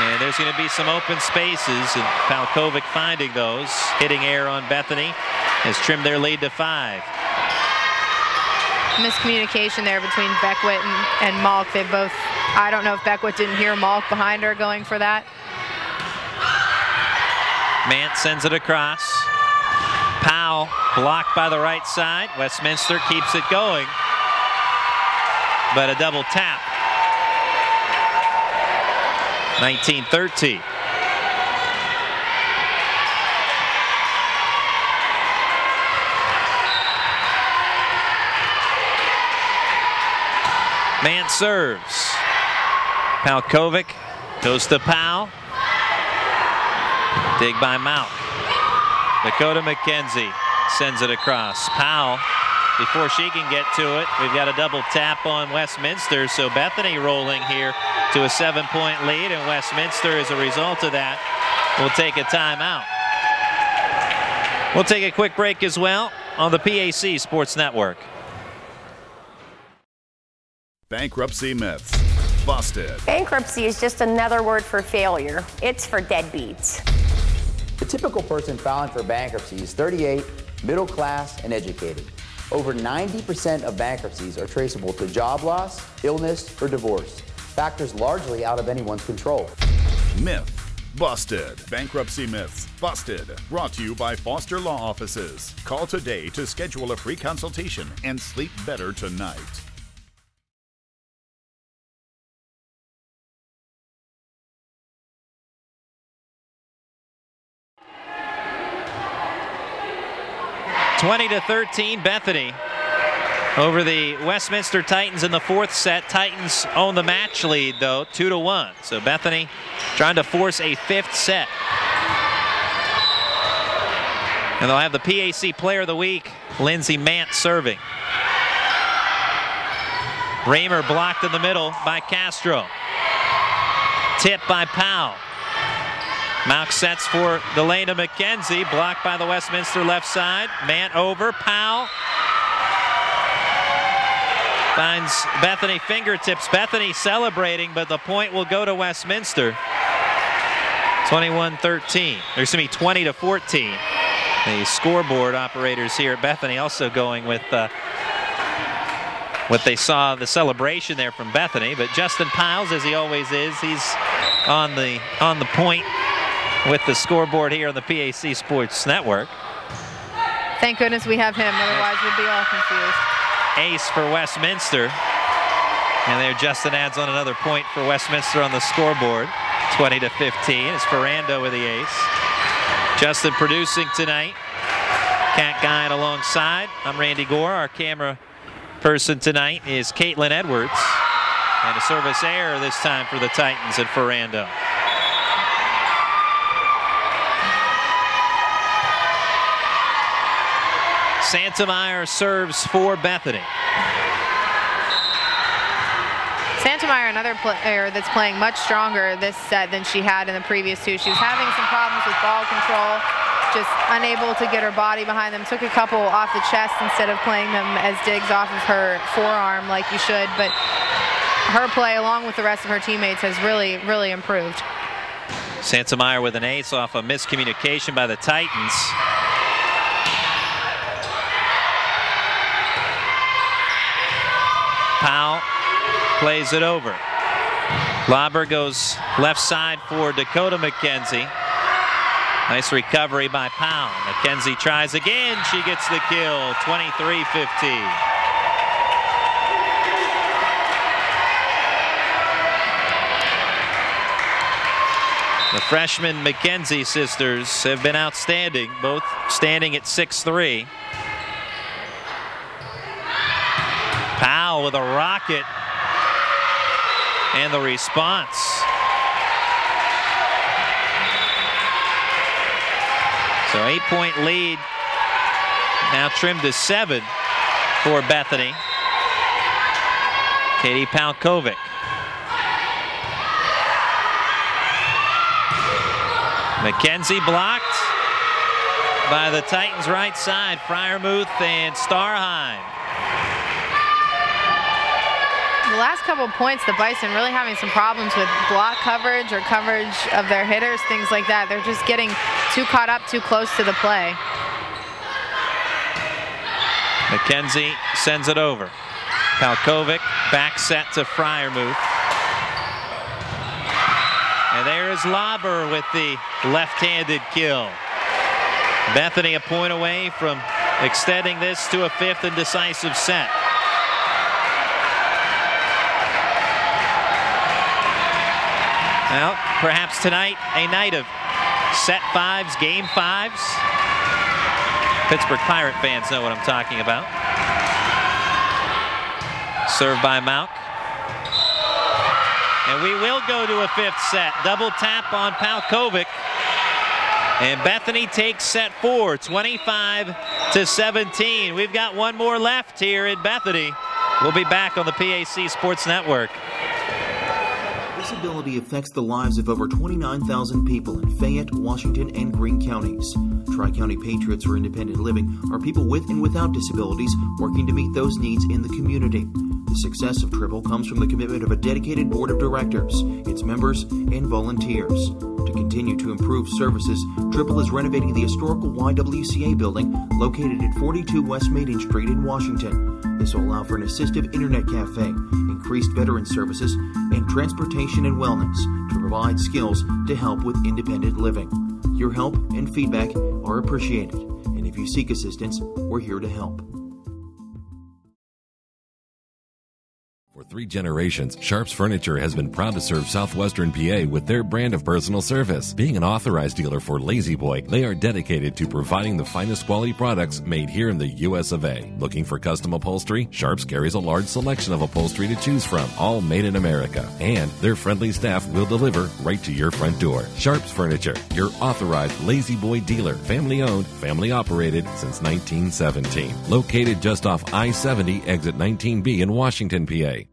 and there's going to be some open spaces, and Palkovic finding those. Hitting air on Bethany has trimmed their lead to 5.
Miscommunication there between Beckwith and Malk. They both, I don't know if Beckwith didn't hear Malk behind her going for that.
Mant sends it across. Powell blocked by the right side. Westminster keeps it going, but a double tap. 19-13. Mant serves. Palkovic goes to Powell. Dig by Malk. Dakota McKenzie sends it across. Powell before she can get to it, we've got a double tap on Westminster. So Bethany rolling here to a 7-point lead, and Westminster, as a result of that, will take a timeout. We'll take a quick break as well on the PAC Sports Network.
Bankruptcy myths busted.
Bankruptcy is just another word for failure. It's for deadbeats.
The typical person filing for bankruptcy is 38, middle class, and educated. Over 90% of bankruptcies are traceable to job loss, illness, or divorce, factors largely out of anyone's control.
Myth busted. Bankruptcy myths busted. Brought to you by Foster Law Offices. Call today to schedule a free consultation and sleep better tonight.
(20-13) Bethany over the Westminster Titans in the fourth set. Titans own the match lead, though, 2-1. So Bethany trying to force a fifth set. And they'll have the PAC Player of the Week, Lindsay Mant, serving. Raymer blocked in the middle by Castro. Tip by Powell. Mount sets for Delana McKenzie, blocked by the Westminster left side. Mant over, Powell finds Bethany fingertips. Bethany celebrating, but the point will go to Westminster. 21-13, or excuse me, 20-14. The scoreboard operators here at Bethany also going with what they saw, the celebration there from Bethany. But Justin Piles, as he always is, he's on the point with the scoreboard here on the PAC Sports Network.
Thank goodness we have him, otherwise we'd be all confused.
Ace for Westminster. And there Justin adds on another point for Westminster on the scoreboard. 20-15 is Ferrando with the ace. Justin producing tonight. Cat Guide alongside. I'm Randy Gore. Our camera person tonight is Caitlin Edwards. And a service error this time for the Titans at Ferrando. Santameyer serves for Bethany.
Santameyer, another player that's playing much stronger this set than she had in the previous two. She was having some problems with ball control, just unable to get her body behind them. Took a couple off the chest instead of playing them as digs off of her forearm like you should. But her play, along with the rest of her teammates, has really, really improved.
Santameyer with an ace off a miscommunication by the Titans. Powell plays it over. Lobber goes left side for Dakota McKenzie. Nice recovery by Powell. McKenzie tries again. She gets the kill. 23-15. The freshman McKenzie sisters have been outstanding, both standing at 6'3". Powell with a rocket, and the response. So 8-point lead, now trimmed to 7 for Bethany. Katie Palkovic. McKenzie blocked by the Titans' right side, Freiermuth and Starheim.
The last couple of points, the Bison really having some problems with block coverage or coverage of their hitters, things like that. They're just getting too caught up, too close to the play.
McKenzie sends it over. Palkovic back set to Freiermuth. And there is Lobber with the left-handed kill. Bethany a point away from extending this to a fifth and decisive set. Well, perhaps tonight a night of set fives, game fives. Pittsburgh Pirate fans know what I'm talking about. Served by Mauk. And we will go to a fifth set. Double tap on Palkovic. And Bethany takes set 4, 25-15. to 17. We've got one more left here in Bethany. We'll be back on the PAC Sports Network.
Disability affects the lives of over 29,000 people in Fayette, Washington, and Greene counties. Tri-County Patriots for Independent Living are people with and without disabilities working to meet those needs in the community. The success of Triple comes from the commitment of a dedicated board of directors, its members, and volunteers. To continue to improve services, Triple is renovating the historical YWCA building located at 42 West Maiden Street in Washington. This will allow for an assistive internet cafe, increased veteran services, and transportation and wellness to provide skills to help with independent living. Your help and feedback are appreciated, and if you seek assistance, we're here to help.
For 3 generations, Sharps Furniture has been proud to serve Southwestern PA with their brand of personal service. Being an authorized dealer for Lazy Boy, they are dedicated to providing the finest quality products made here in the US of A. Looking for custom upholstery? Sharps carries a large selection of upholstery to choose from, all made in America. And their friendly staff will deliver right to your front door. Sharps Furniture, your authorized Lazy Boy dealer. Family owned, family operated since 1917. Located just off I-70, exit 19B in Washington, PA.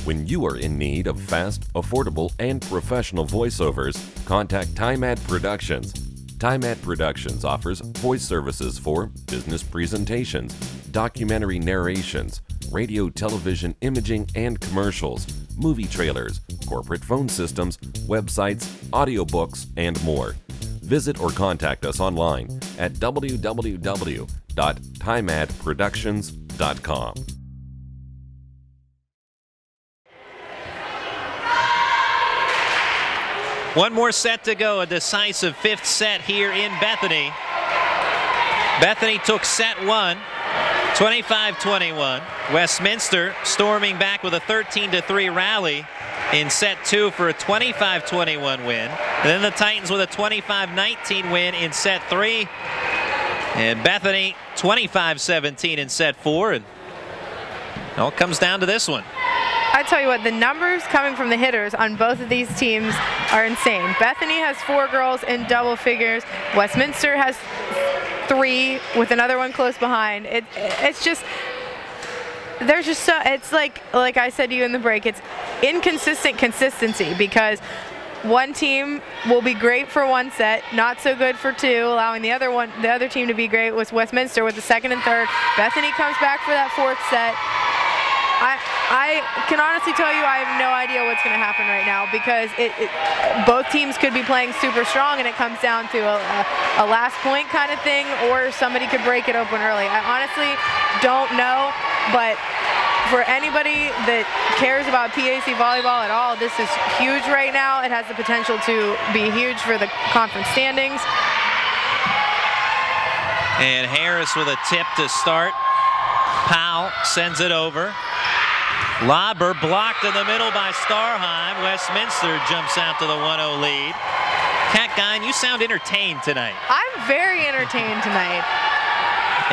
When you are in need of fast, affordable, and professional voiceovers, contact TimeAd Productions. TimeAd Productions offers voice services for business presentations, documentary narrations, radio, television, imaging, and commercials, movie trailers, corporate phone systems, websites, audiobooks, and more. Visit or contact us online at www.timeadproductions.com.
One more set to go, a decisive 5th set here in Bethany. Bethany took set 1, 25-21. Westminster storming back with a 13-3 rally in set 2 for a 25-21 win. And then the Titans with a 25-19 win in set 3. And Bethany 25-17 in set 4. And it all comes down to this one.
I tell you what, the numbers coming from the hitters on both of these teams are insane. Bethany has 4 girls in double figures. Westminster has 3 with another one close behind. It's just, there's just so, it's like I said to you in the break, it's inconsistent consistency, because one team will be great for one set, not so good for 2, allowing the other team to be great with Westminster with the 2nd and 3rd. Bethany comes back for that 4th set. I can honestly tell you I have no idea what's going to happen right now, because both teams could be playing super strong and it comes down to a last point kind of thing, or somebody could break it open early. I honestly don't know, but for anybody that cares about PAC volleyball at all, this is huge right now. It has the potential to be huge for the conference standings.
And Harris with a tip to start. Powell sends it over. Lauber blocked in the middle by Starheim. Westminster jumps out to the 1-0 lead. Kat Gein, you sound entertained tonight.
I'm very entertained tonight.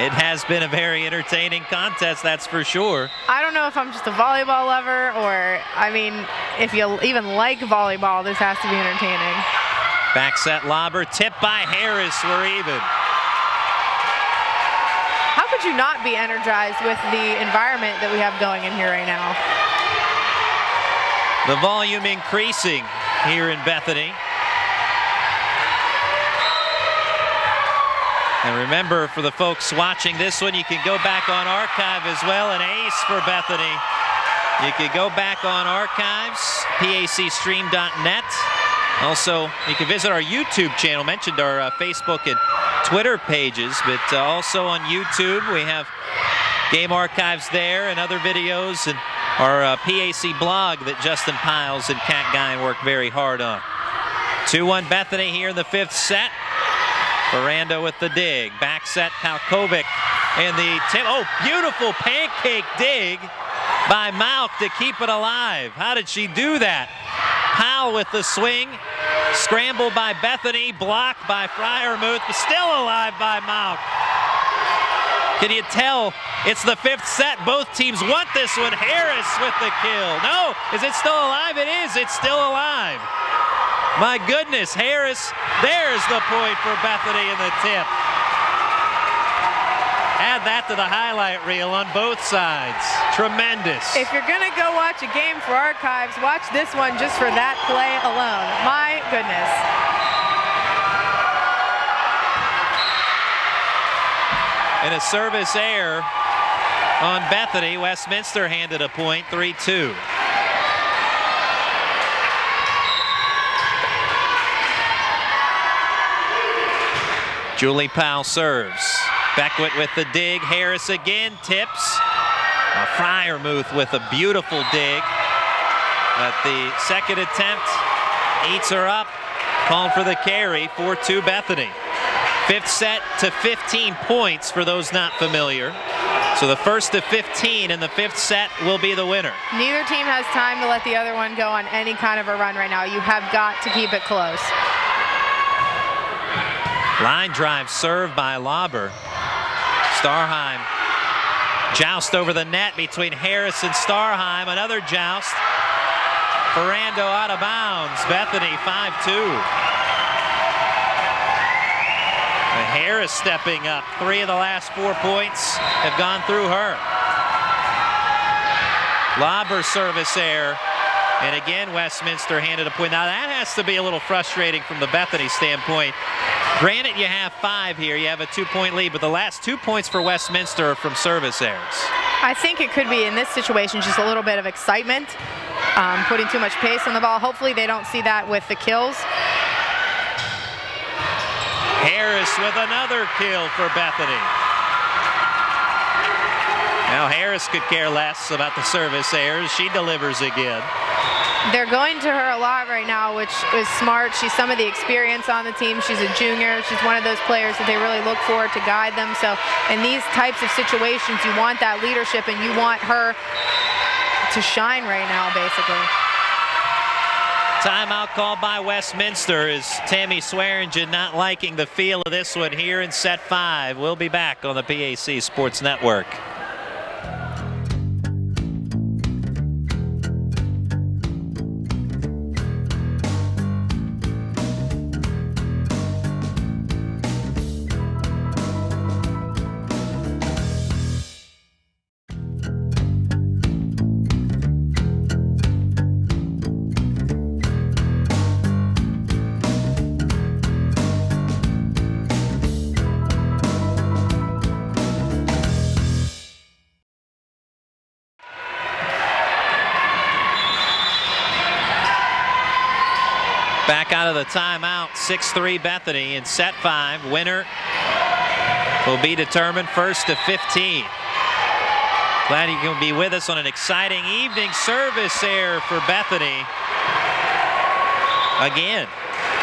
It has been a very entertaining contest, that's for sure.
I don't know if I'm just a volleyball lover, or, I mean, if you even like volleyball, this has to be entertaining.
Back set Lauber, tipped by Harris, we're even.
How could you not be energized with the environment that we have going in here right now?
The volume increasing here in Bethany. And remember, for the folks watching this one, you can go back on archive as well. An ace for Bethany. You can go back on archives, pacstream.net. Also, you can visit our YouTube channel. Mentioned our Facebook and Twitter pages, but also on YouTube we have game archives there and other videos, and our PAC blog that Justin Piles and Kat Gein work very hard on. 2-1 Bethany here in the 5th set. Ferrando with the dig. Back set Palkovic and the tip. Oh, beautiful pancake dig by Malk to keep it alive. How did she do that? Powell with the swing. Scramble by Bethany, blocked by Freiermuth, but still alive by Mauck. Can you tell it's the 5th set? Both teams want this one. Harris with the kill. No, is it still alive? It is. It's still alive. My goodness, Harris, there's the point for Bethany in the tip. Add that to the highlight reel on both sides. Tremendous.
If you're going to go watch a game for archives, watch this one just for that play alone. My goodness.
And a service error on Bethany. Westminster handed a point, 3-2. Julie Powell serves. Beckwith with the dig. Harris again tips. Freiermuth with a beautiful dig. But the second attempt eats her up. Called for the carry, 4-2 Bethany. 5th set to 15 points for those not familiar. So the first to 15 in the 5th set will be the winner.
Neither team has time to let the other one go on any kind of a run right now. You have got to keep it close.
Line drive served by Lauber. Starheim joust over the net between Harris and Starheim. Another joust. Ferrando out of bounds. Bethany 5-2. Harris stepping up. 3 of the last 4 points have gone through her. Lauber service error. And again, Westminster handed a point. Now that has to be a little frustrating from the Bethany standpoint. Granted, you have 5 here. You have a 2-point lead, but the last 2 points for Westminster are from service errors.
I think it could be, in this situation, just a little bit of excitement, putting too much pace on the ball. Hopefully they don't see that with the kills.
Harris with another kill for Bethany. Now Harris could care less about the service errors. She delivers again.
They're going to her a lot right now, which is smart. She's some of the experience on the team. She's a junior. She's one of those players that they really look for to guide them. So in these types of situations, you want that leadership and you want her to shine right now, basically.
Timeout called by Westminster is Tammy Swearingen not liking the feel of this one here in set 5. We'll be back on the PAC Sports Network. Back out of the timeout, 6-3 Bethany in set 5. Winner will be determined first to 15. Glad you can be with us on an exciting evening. Service error for Bethany. Again.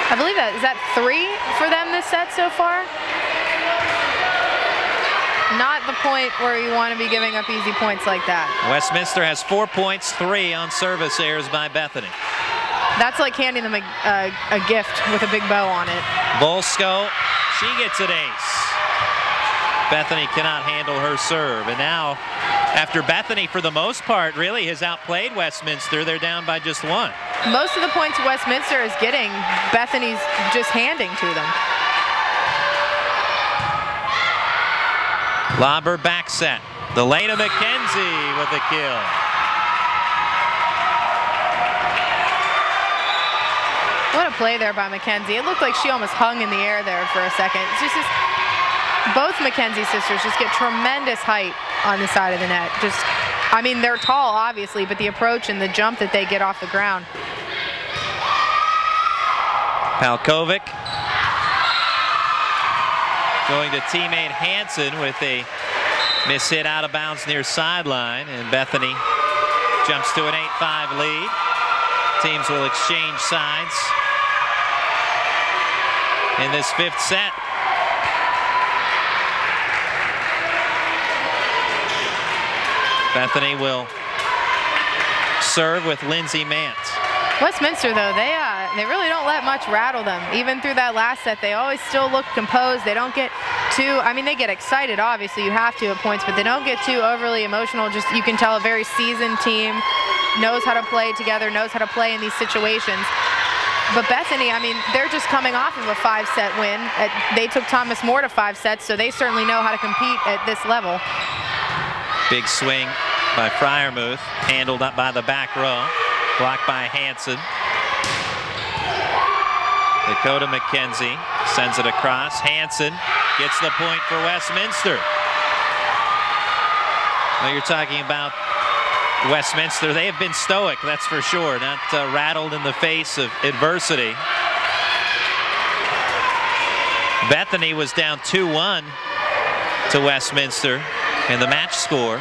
I believe that, is that 3 for them this set so far? Not the point where you want to be giving up easy points like that.
Westminster has 4 points, 3 on service errors by Bethany.
That's like handing them a gift with a big bow on it.
Volsko, she gets an ace. Bethany cannot handle her serve. And now, after Bethany, for the most part, really has outplayed Westminster, they're down by just 1.
Most of the points Westminster is getting, Bethany's just handing to them.
Lauber back set. Delana McKenzie with the kill.
What a play there by McKenzie. It looked like she almost hung in the air there for a second. It's just both McKenzie sisters just get tremendous height on the side of the net. Just, I mean, they're tall, obviously, but the approach and the jump that they get off the ground.
Palkovic going to teammate Hansen with a miss hit out of bounds near sideline, and Bethany jumps to an 8-5 lead. Teams will exchange sides in this 5th set. Bethany will serve with Lindsay Mant.
Westminster, though, they really don't let much rattle them. Even through that last set, they always still look composed. They don't get too, I mean, they get excited, obviously, you have to at points, but they don't get too overly emotional. Just, you can tell a very seasoned team knows how to play together, knows how to play in these situations. But Bethany, I mean, they're just coming off of a 5-set win. They took Thomas More to 5 sets, so they certainly know how to compete at this level.
Big swing by Fryermuth, handled up by the back row. Blocked by Hansen. Dakota McKenzie sends it across. Hansen gets the point for Westminster. Well, you're talking about Westminster. They have been stoic, that's for sure. Not rattled in the face of adversity. Bethany was down 2-1 to Westminster in the match score.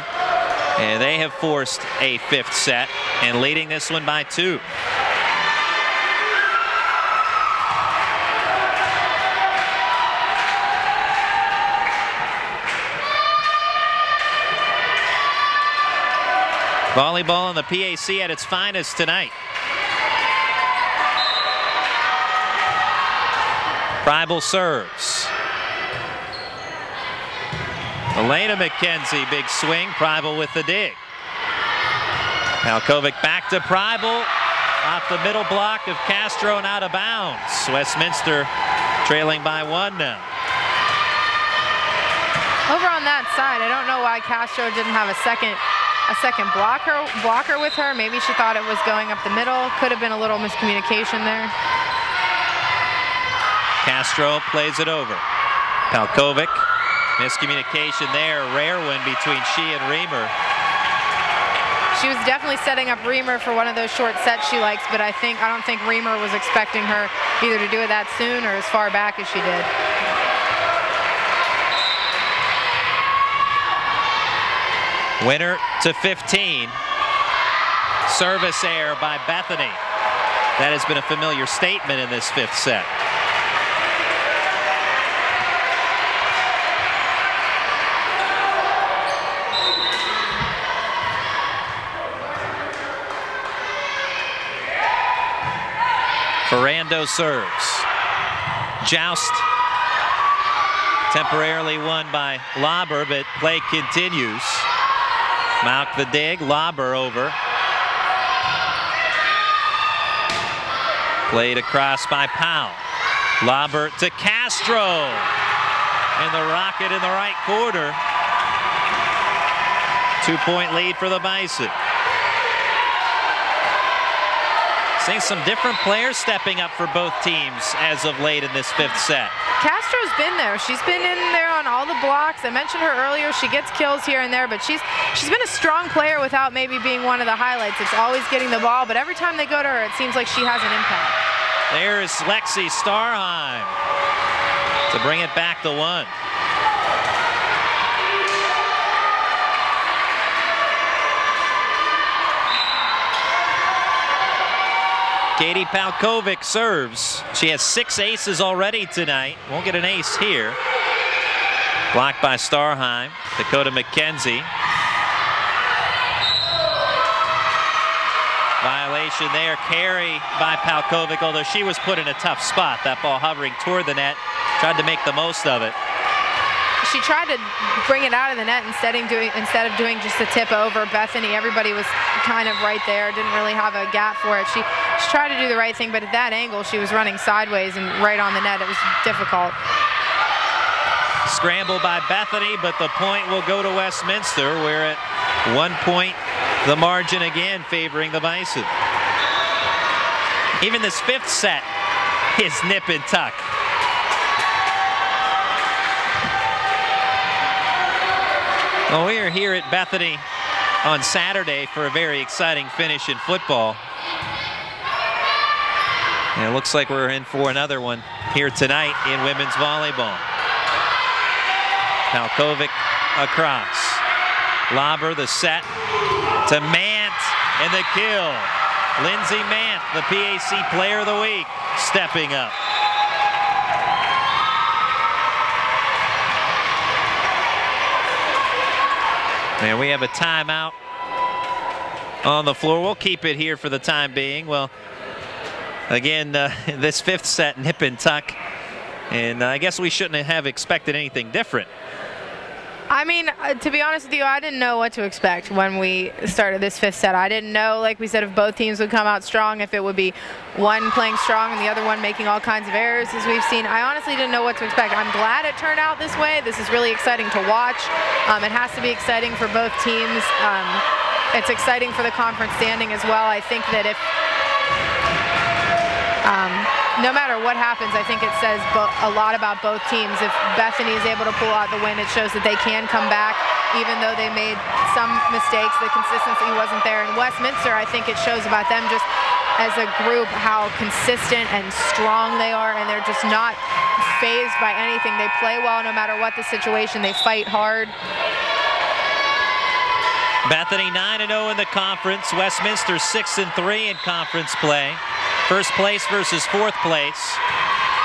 And they have forced a 5th set and leading this one by 2. Volleyball in the PAC at its finest tonight. Preibel serves. Elena McKenzie, big swing. Preibel with the dig. Palkovic back to Preibel. Off the middle block of Castro and out of bounds. Westminster trailing by 1 now.
Over on that side, I don't know why Castro didn't have a second blocker with her. Maybe she thought it was going up the middle. Could have been a little miscommunication there.
Castro plays it over. Palkovic. Miscommunication there, a rare one between she and Reamer.
She was definitely setting up Reamer for one of those short sets she likes, but I don't think Reamer was expecting her either to do it that soon or as far back as she did.
Winner to 15. Service error by Bethany. That has been a familiar statement in this 5th set. Ferrando serves. Joust temporarily won by Lauber, but play continues. Mauk the dig, Lauber over. Played across by Powell. Lauber to Castro. And the rocket in the right corner. 2-point lead for the Bison. Seeing some different players stepping up for both teams as of late in this 5th set.
Castro's been there. She's been in there on all the blocks. I mentioned her earlier. She gets kills here and there, but she's been a strong player without maybe being one of the highlights. It's always getting the ball, but every time they go to her, it seems like she has an impact.
There is Lexi Starheim to bring it back to 1. Katie Palkovic serves. She has 6 aces already tonight. Won't get an ace here. Blocked by Starheim. Dakota McKenzie. Violation there. Carry by Palkovic, although she was put in a tough spot. That ball hovering toward the net. Tried to make the most of it.
She tried to bring it out of the net instead of doing just a tip over. Bethany, everybody was kind of right there, didn't really have a gap for it. She tried to do the right thing, but at that angle, she was running sideways and right on the net. It was difficult.
Scramble by Bethany, but the point will go to Westminster. We're at 1 point, the margin again favoring the Bison. Even this 5th set is nip and tuck. Well, we are here at Bethany on Saturday for a very exciting finish in football. And it looks like we're in for another one here tonight in women's volleyball. Palkovic across. Lauber the set to Mant and the kill. Lindsay Mant, the PAC Player of the Week, stepping up. And we have a timeout on the floor. We'll keep it here for the time being. Well, Again, this fifth set, nip and tuck. And I guess we shouldn't have expected anything different.
I mean, to be honest with you, I didn't know what to expect when we started this fifth set. I didn't know, like we said, if both teams would come out strong, if it would be one playing strong and the other one making all kinds of errors, as we've seen. I honestly didn't know what to expect. I'm glad it turned out this way. This is really exciting to watch. It has to be exciting for both teams. It's exciting for the conference standing as well. I think that if no matter what happens, I think it says a lot about both teams. If Bethany is able to pull out the win, it shows that they can come back, even though they made some mistakes. The consistency wasn't there. In Westminster, I think it shows about them just as a group how consistent and strong they are, and they're just not fazed by anything. They play well no matter what the situation. They fight hard.
Bethany 9-0 in the conference. Westminster 6-3 in conference play. First place versus fourth place,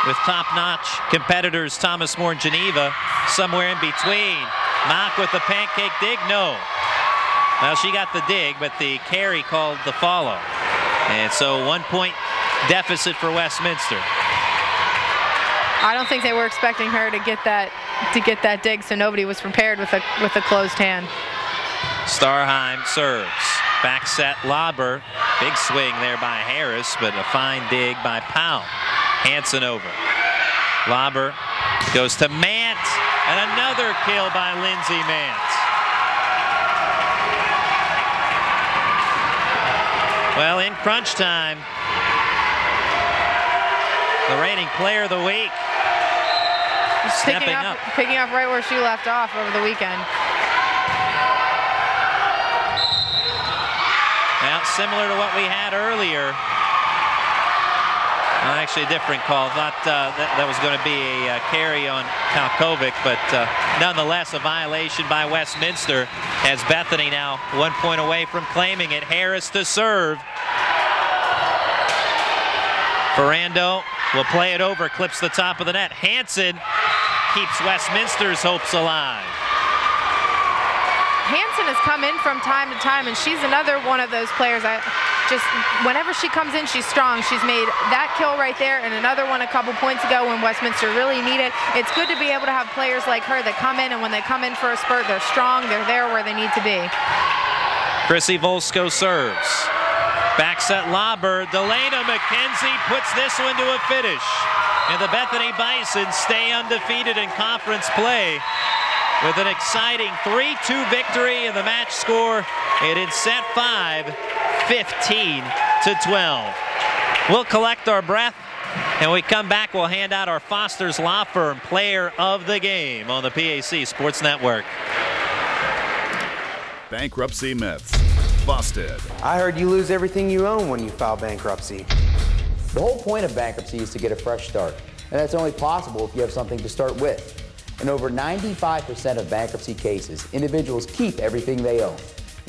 with top-notch competitors Thomas More and Geneva somewhere in between. Mock with the pancake dig, no. Well, she got the dig, but the carry called the follow. And so 1 point deficit for Westminster.
I don't think they were expecting her to get that dig, so nobody was prepared with a closed hand.
Starheim serves. Back set lobber. Big swing there by Harris, but a fine dig by Powell. Hansen over. Lobber goes to Mant, and another kill by Lindsay Mant. Well, in crunch time, the reigning player of the week stepping up.
Picking up right where she left off over the weekend.
Now, similar to what we had earlier. Well, actually, a different call. Thought that was going to be a carry on Kalkovic, but nonetheless, a violation by Westminster, as Bethany now 1 point away from claiming it. Harris to serve. Ferrando will play it over, clips the top of the net. Hansen keeps Westminster's hopes alive.
Hansen has come in from time to time, and she's another one of those players. Whenever she comes in, she's strong. She's made that kill right there and another one a couple points ago when Westminster really needed. It's good to be able to have players like her that come in, and when they come in for a spurt, they're strong. They're there where they need to be.
Chrissy Volsko serves. Back set lobber. Delana McKenzie puts this one to a finish. And the Bethany Bison stay undefeated in conference play with an exciting 3-2 victory, and the match score, and in set 5, 15-12. We'll collect our breath, and when we come back, we'll hand out our Foster's Law Firm Player of the Game on the PAC Sports Network.
Bankruptcy myths busted.
I heard you lose everything you own when you file bankruptcy.
The whole point of bankruptcy is to get a fresh start, and that's only possible if you have something to start with. In over 95% of bankruptcy cases, individuals keep everything they own,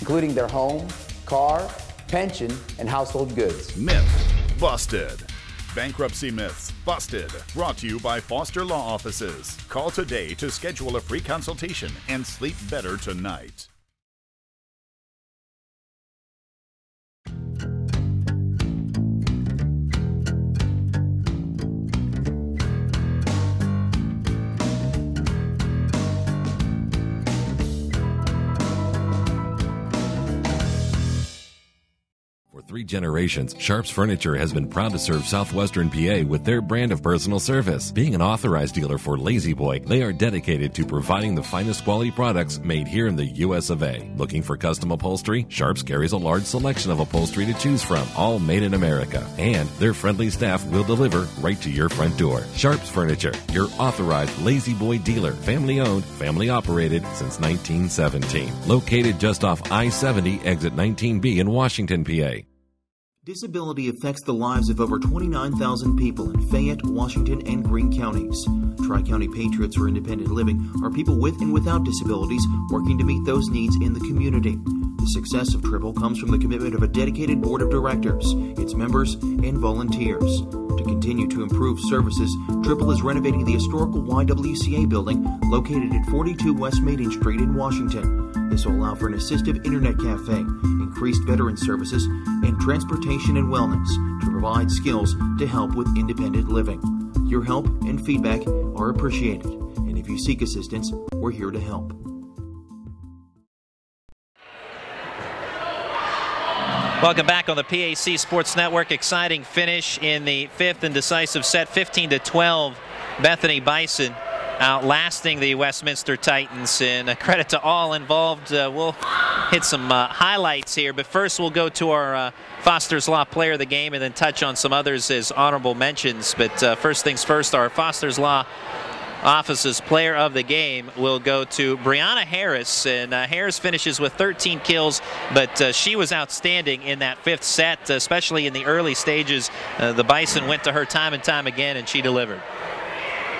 including their home, car, pension, and household goods.
Myth busted. Bankruptcy myths busted. Brought to you by Foster Law Offices. Call today to schedule a free consultation and sleep better tonight.
For 3 generations, Sharps Furniture has been proud to serve Southwestern PA with their brand of personal service. Being an authorized dealer for Lazy Boy, they are dedicated to providing the finest quality products made here in the US of A. Looking for custom upholstery? Sharps carries a large selection of upholstery to choose from, all made in America. And their friendly staff will deliver right to your front door. Sharps Furniture, your authorized Lazy Boy dealer. Family owned, family operated since 1917. Located just off I-70, exit 19B in Washington, PA.
Disability affects the lives of over 29,000 people in Fayette, Washington, and Greene counties. Tri-County Patriots for Independent Living are people with and without disabilities working to meet those needs in the community. The success of Triple comes from the commitment of a dedicated board of directors, its members, and volunteers. To continue to improve services, Triple is renovating the historical YWCA building located at 42 West Maiden Street in Washington. This will allow for an assistive internet cafe, increased veteran services, and transportation and wellness to provide skills to help with independent living. Your help and feedback are appreciated, and if you seek assistance, we're here to help.
Welcome back on the PAC Sports Network. Exciting finish in the fifth and decisive set, 15-12. Bethany Bison outlasting the Westminster Titans, and a credit to all involved. We'll hit some highlights here, but first we'll go to our Foster's Law Player of the Game and then touch on some others as honorable mentions. But first things first, our Foster's Law Office's Player of the Game will go to Brianna Harris, and Harris finishes with 13 kills, but she was outstanding in that fifth set, especially in the early stages. The Bison went to her time and time again, and she delivered.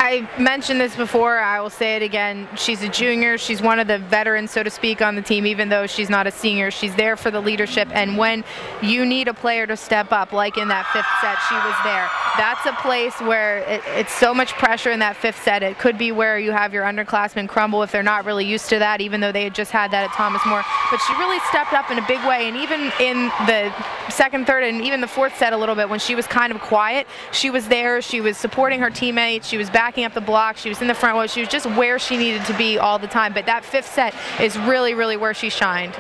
I mentioned this before, I will say it again. She's a junior. She's one of the veterans, so to speak, on the team, even though she's not a senior. She's there for the leadership, and when you need a player to step up, like in that fifth set, she was there. That's a place where it's so much pressure in that fifth set. It could be where you have your underclassmen crumble if they're not really used to that, even though they had just had that at Thomas More. But she really stepped up in a big way, and even in the second, third, and even the fourth set a little bit, when she was kind of quiet, she was there. She was supporting her teammates. She was backing up the block. She was in the front row. She was just where she needed to be all the time. But that fifth set is really, really where she shined.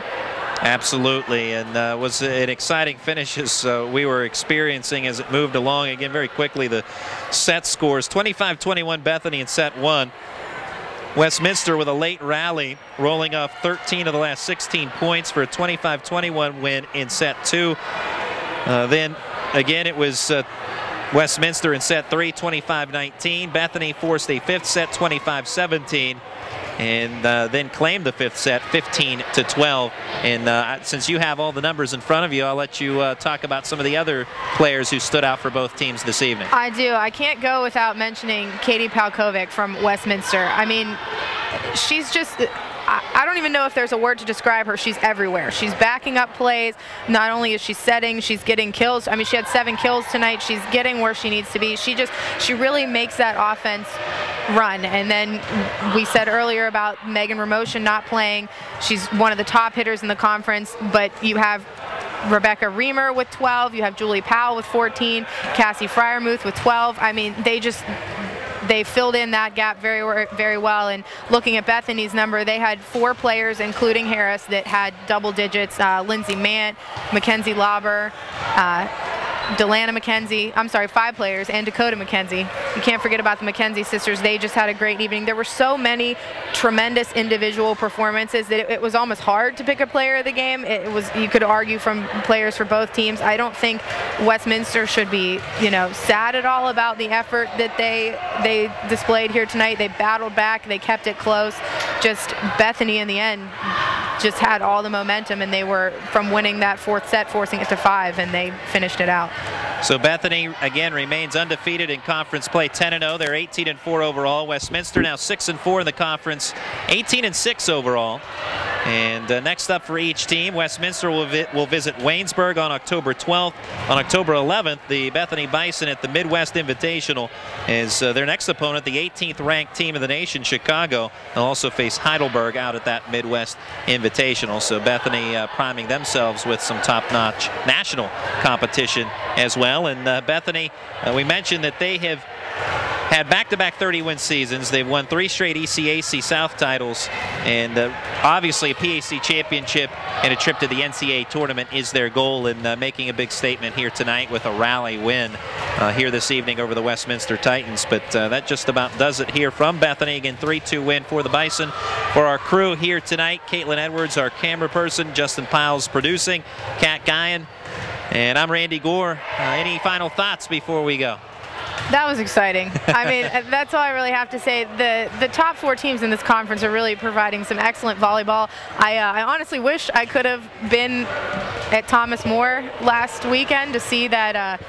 Absolutely, and was an exciting finish as we were experiencing as it moved along. Again, very quickly, the set scores. 25-21 Bethany in set one. Westminster with a late rally, rolling off 13 of the last 16 points for a 25-21 win in set two. Then, again, it was Westminster in set three, 25-19. Bethany forced a fifth set, 25-17. And then claimed the fifth set, 15-12. And since you have all the numbers in front of you, I'll let you talk about some of the other players who stood out for both teams this evening.
I do. I can't go without mentioning Katie Palkovic from Westminster. I mean, she's just... I don't even know if there's a word to describe her. She's everywhere. She's backing up plays. Not only is she setting, she's getting kills. I mean, she had 7 kills tonight. She's getting where she needs to be. She really makes that offense run. And then we said earlier about Megan Ramoshin not playing. She's one of the top hitters in the conference, but you have Rebecca Reamer with 12. You have Julie Powell with 14. Cassie Fryermuth with 12. I mean, they filled in that gap very, very well. And looking at Bethany's number, they had 4 players, including Harris, that had double digits. Lindsay Mant, Mackenzie Lauber, Delana McKenzie, 5 players, and Dakota McKenzie. You can't forget about the McKenzie sisters. They just had a great evening. There were so many tremendous individual performances that it was almost hard to pick a player of the game. You could argue from players for both teams. I don't think Westminster should be, sad at all about the effort that they displayed here tonight. They battled back. They kept it close. Just Bethany in the end just had all the momentum, and they were from winning that fourth set, forcing it to 5, and they finished it out.
So Bethany, again, remains undefeated in conference play, 10-0. They're 18-4 overall. Westminster now 6-4 in the conference, 18-6 overall. And next up for each team, Westminster will visit Waynesburg on October 12th. On October 11th, the Bethany Bison at the Midwest Invitational is their next opponent, the 18th ranked team of the nation, Chicago. They'll also face Heidelberg out at that Midwest Invitational. So Bethany priming themselves with some top-notch national competition as well. And Bethany, we mentioned that they have had back-to-back 30-win seasons. They've won 3 straight ECAC South titles, and obviously a PAC championship and a trip to the NCAA tournament is their goal, in making a big statement here tonight with a rally win here this evening over the Westminster Titans. But that just about does it here from Bethany. Again, 3-2 win for the Bison. For our crew here tonight, Caitlin Edwards, our camera person, Justin Piles producing, Kat Guyan, and I'm Randy Gore. Any final thoughts before we go?
That was exciting. I mean, that's all I really have to say. The top 4 teams in this conference are really providing some excellent volleyball. I honestly wish I could have been at Thomas More last weekend to see that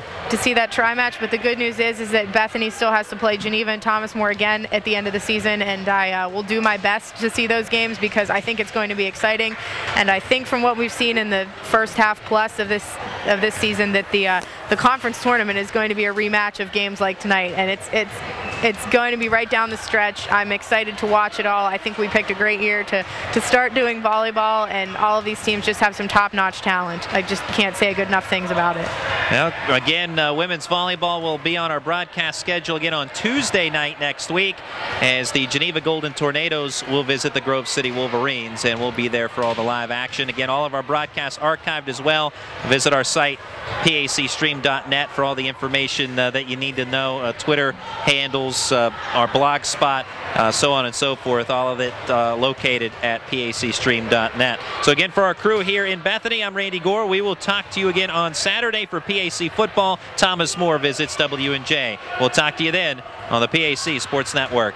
tri-match, but the good news is that Bethany still has to play Geneva and Thomas More again at the end of the season, and I will do my best to see those games because I think it's going to be exciting. And I think from what we've seen in the first half plus of this season that the conference tournament is going to be a rematch of games like tonight, and it's going to be right down the stretch. I'm excited to watch it all. I think we picked a great year to start doing volleyball, and all of these teams just have some top-notch talent. I just can't say good enough things about it.
Well, again, women's volleyball will be on our broadcast schedule again on Tuesday night next week as the Geneva Golden Tornadoes will visit the Grove City Wolverines, and we'll be there for all the live action. Again, all of our broadcasts archived as well. Visit our site, pacstream.net, for all the information that you need to know, Twitter handles, our blog spot, so on and so forth, all of it located at pacstream.net. So again, for our crew here in Bethany, I'm Randy Gore. We will talk to you again on Saturday for PAC football. Thomas More visits W&J. We'll talk to you then on the PAC Sports Network.